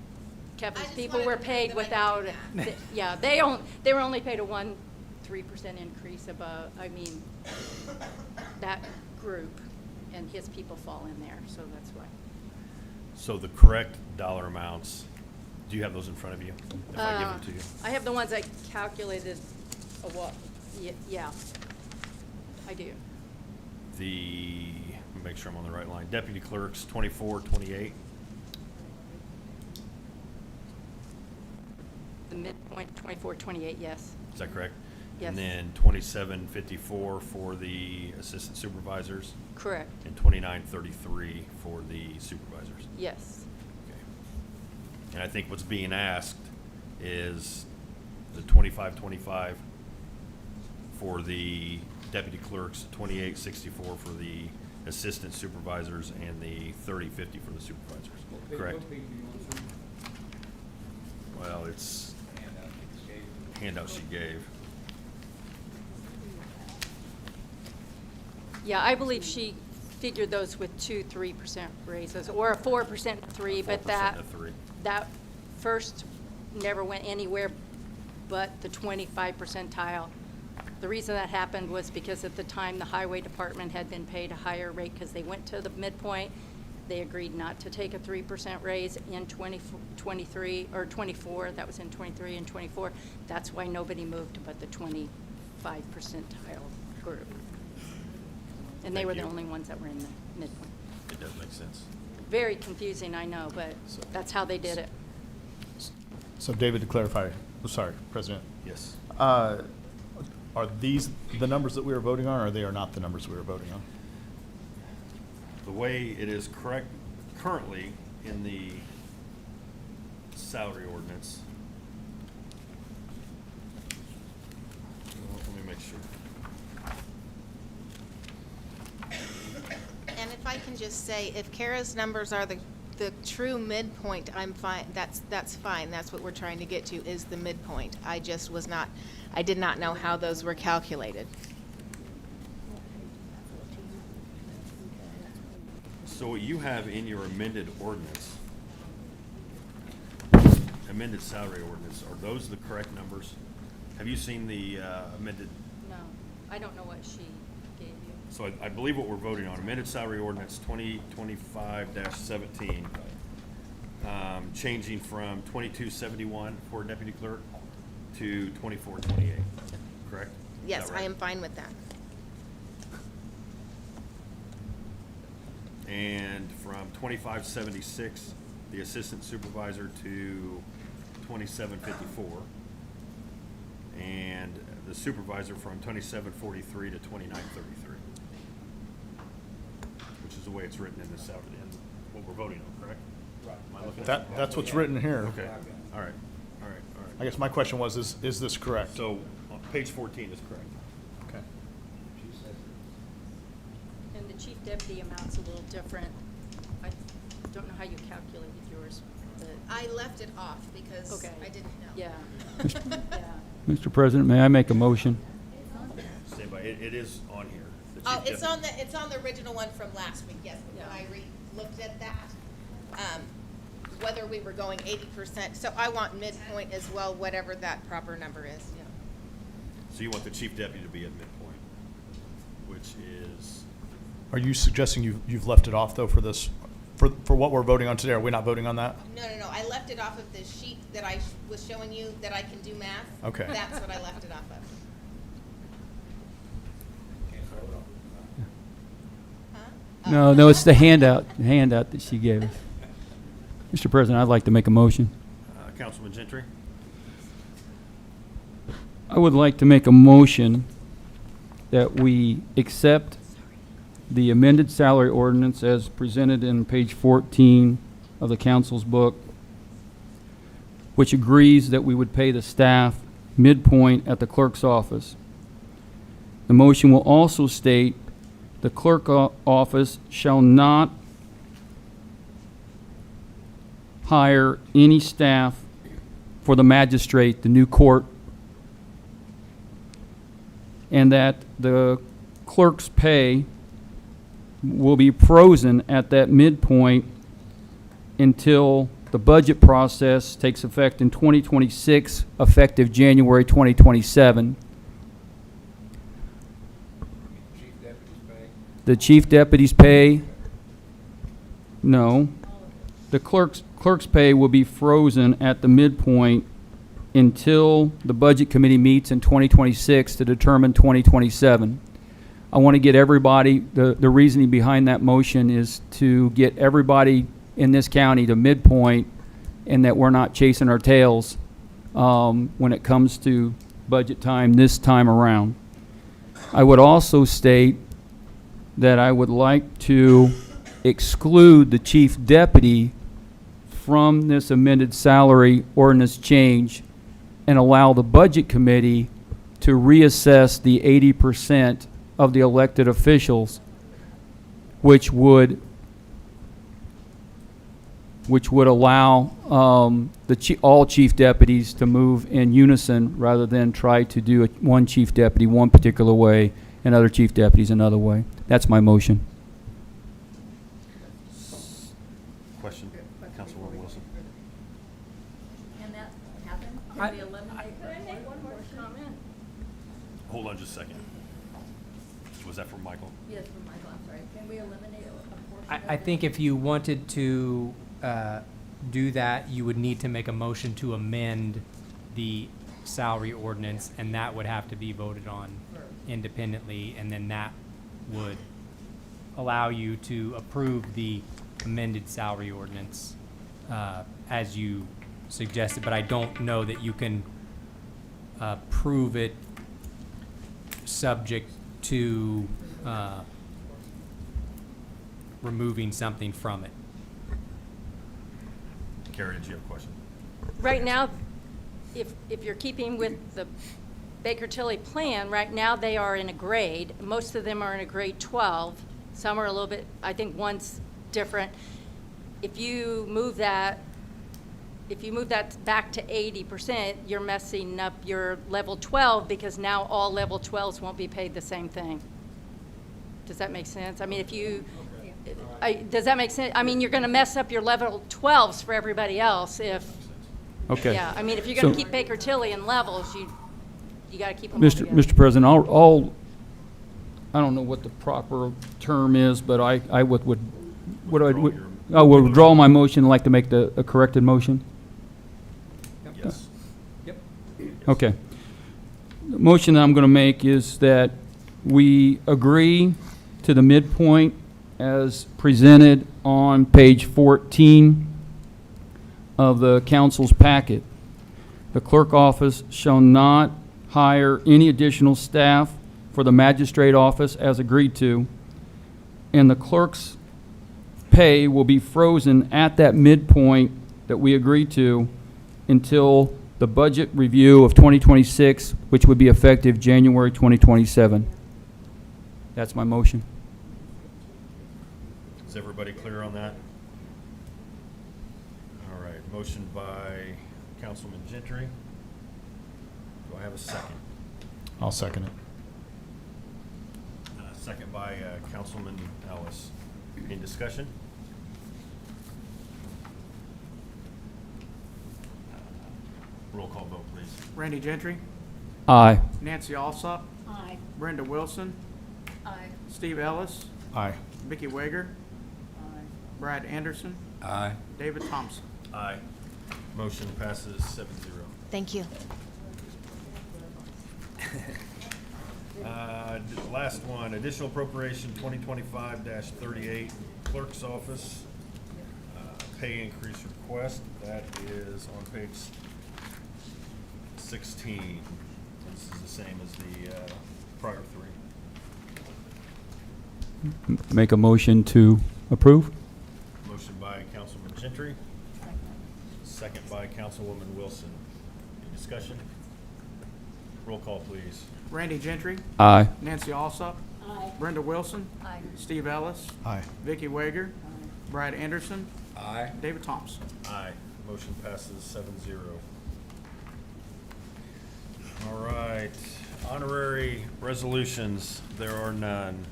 Kevin's people were paid without, yeah, they were only paid a 3% increase above, I mean, that group, and his people fall in there, so that's why. So the correct dollar amounts, do you have those in front of you? If I give them to you? I have the ones I calculated yeah, I do. Let me make sure I'm on the right line. Deputy clerks, 2428. The midpoint, 2428, yes. Is that correct? Yes. And then 2754 for the assistant supervisors. Correct. And 2933 for the supervisors. Yes. Okay. And I think what's being asked is the 2525 for the deputy clerks, 2864 for the assistant supervisors, and the 3050 for the supervisors. Correct? Well, it's handout she gave. Yeah, I believe she figured those with 3% raises, or a 4% 3, but 4% to 3. that first never went anywhere but the 25 percentile. The reason that happened was because at the time the highway department had been paid a higher rate because they went to the midpoint. They agreed not to take a 3% raise in 23 or 24. That was in 23 and 24. That's why nobody moved but the 25 percentile group. And they Thank were the you. only ones that were in the midpoint. It does make sense. Very confusing, I know, but that's how they did it. So David, to clarify, sorry, President. Yes. Are these the numbers that we are voting on, or they are not the numbers we are voting on? The way it is correct currently in the salary ordinance. Well, let me make sure. And if I can just say, if Kara's numbers are the true midpoint, I'm fine, that's fine, that's what we're trying to get to, is the midpoint. I just was not, I did not know how those were calculated. So what you have in your amended ordinance, amended salary ordinance, are those the correct numbers? Have you seen the amended? No, I don't know what she gave you. So I believe what we're voting on, amended salary ordinance 2025-17, changing from 2271 for deputy clerk to 2428, correct? Is Yes, that right? I am fine with that. And from 2576, the assistant supervisor to 2754. And the supervisor from 2743 to 2933. Which is the way it's written in this salary, in what we're voting on, correct? Right. Am I looking at That's what's written here. Okay, all right, all right, all right. I guess my question was, is this correct? So, page 14 is correct. Okay. And the chief deputy amount's a little different. I don't know how you calculated yours, but. I left it off because Okay. I didn't know. Yeah. Yeah. Mr. President, may I make a motion? Stand by, it is on here. The Oh, chief it's on the original one from last week, yes, but when I looked at that, whether we were going 80%, so I want midpoint as well, whatever that proper number is. So you want the chief deputy to be at midpoint, which is, Are you suggesting you've left it off, though, for this, for what we're voting on today? Are we not voting on that? No, I left it off of the sheet that I was showing you, that I can do math. Okay. That's what I left it off of. No, it's the handout that she gave us. Mr. President, I'd like to make a motion. Councilman Gentry? I would like to make a motion that we accept the amended salary ordinance as presented in page 14 of the council's book, which agrees that we would pay the staff midpoint at the clerk's office. The motion will also state the clerk office shall not hire any staff for the magistrate, the new court, and that the clerk's pay will be frozen at that midpoint until the budget process takes effect in 2026, effective January 2027. The chief deputy's pay, no. The clerk's pay will be frozen at the midpoint until the budget committee meets in 2026 to determine 2027. I want to get everybody, the reasoning behind that motion is to get everybody in this county to midpoint, and that we're not chasing our tails when it comes to budget time this time around. I would also state that I would like to exclude the chief deputy from this amended salary ordinance change and allow the budget committee to reassess the 80% of the elected officials, which would allow all chief deputies to move in unison rather than try to do one chief deputy one particular way and other chief deputies another way. That's my motion. question, Councilwoman Wilson? Can that happen? Can we eliminate one more comment? Hold on just a second. Was that from Michael? Yes, from Michael, I'm sorry. Can we eliminate a portion of I it? think if you wanted to do that, you would need to make a motion to amend the salary ordinance, and that would have to be voted on independently, and then that would allow you to approve the amended salary ordinance as you suggested, but I don't know that you can prove it subject to removing something from it. Karen, did you have a question? Right now, if you're keeping with the Baker Tilly plan, right now they are in a grade. Most of them are in a grade 12. Some are a little bit, I think one's different. If you move that back to 80%, you're messing up your level 12 because now all level 12s won't be paid the same thing. Does that make sense? I mean, does that make sense? I mean, you're going to mess up your level 12s for everybody else if. Okay. Yeah, I mean, if you're going to So- keep Baker Tilly in levels, you got to keep them all together. Mr. President, I don't know what the proper term is, but I would withdraw my motion and like to make a corrected motion. Yes. Okay. The motion that I'm going to make is that we agree to the midpoint as presented on page 14 of the council's packet. The clerk office shall not hire any additional staff for the magistrate office as agreed to, and the clerk's pay will be frozen at that midpoint that we agreed to until the budget review of 2026, which would be effective January 2027. That's my motion. Is everybody clear on that? All right, motion by Councilman Gentry. Do I have a second? I'll second it. Second by Councilman Ellis. Any discussion? Roll call vote, please. Randy Gentry, Aye. Nancy Alsop, Aye. Brenda Wilson, Aye. Steve Ellis, Aye. Vicky Wager, Brad Anderson, Aye. David Thompson. Aye. Motion passes 7-0. Thank you. Last one, additional appropriation 2025-38, clerk's office, pay increase request. That is on page 16. This is the same as the prior three. Make a motion to approve? Motion by Councilman Gentry, second by Councilwoman Wilson. Any discussion? Roll call, please. Randy Gentry, Aye. Nancy Alsop, Aye. Brenda Wilson, Aye. Steve Ellis, Aye. Vicky Wager, Brad Anderson, Aye. David Thompson. Aye. Motion passes 7-0. All right, honorary resolutions, there are none.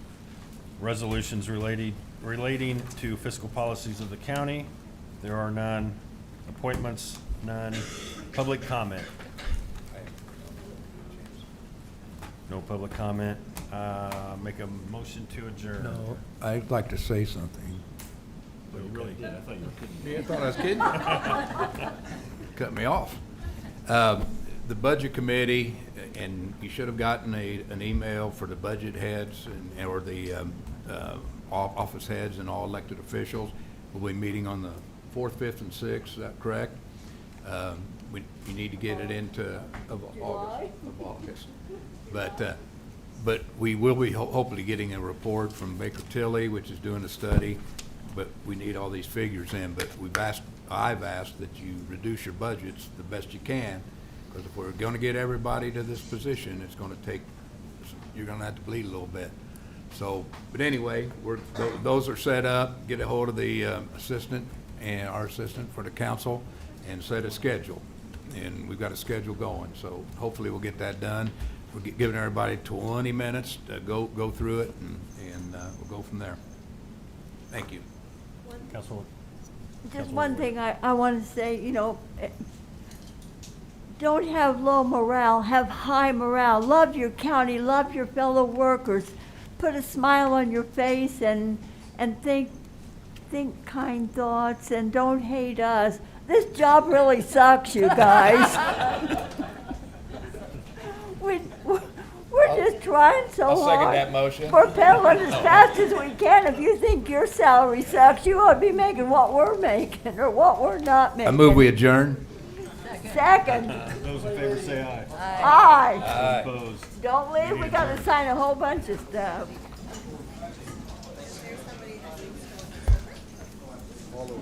Resolutions relating to fiscal policies of the county, there are none. Appointments, none. Public comment. No public comment. Make a motion to adjourn. No, I'd like to say something. Well, you really did. I thought you were kidding. Yeah, I thought I was kidding. Cut me off. The budget committee, and you should have gotten an email for the budget heads or the office heads and all elected officials. We'll be meeting on the 4th, 5th, and 6th. Is that correct? You need to get it into August. But we will be hopefully getting a report from Baker Tilly, which is doing a study, but we need all these figures in. But I've asked that you reduce your budgets the best you can, because if we're going to get everybody to this position, it's going to take, you're going to have to bleed a little bit. So, but anyway, those are set up. Get a hold of the assistant and our assistant for the council and set a schedule. And we've got a schedule going, so hopefully we'll get that done. We're giving everybody 20 minutes to go through it, and we'll go from there. Thank you. Councilwoman. Just one thing I want to say, don't have low morale, have high morale. Love your county, love your fellow workers. Put a smile on your face and think kind thoughts and don't hate us. This job really sucks, you guys. We're just trying so hard. I'll second that motion. We're pedaling as fast as we can. If you think your salary sucks, you ought to be making what we're making or what we're not making. I move we adjourn. Second. Those in favor say aye. Aye. Aye. Opposed? Don't leave, we gotta sign a whole bunch of stuff. All over.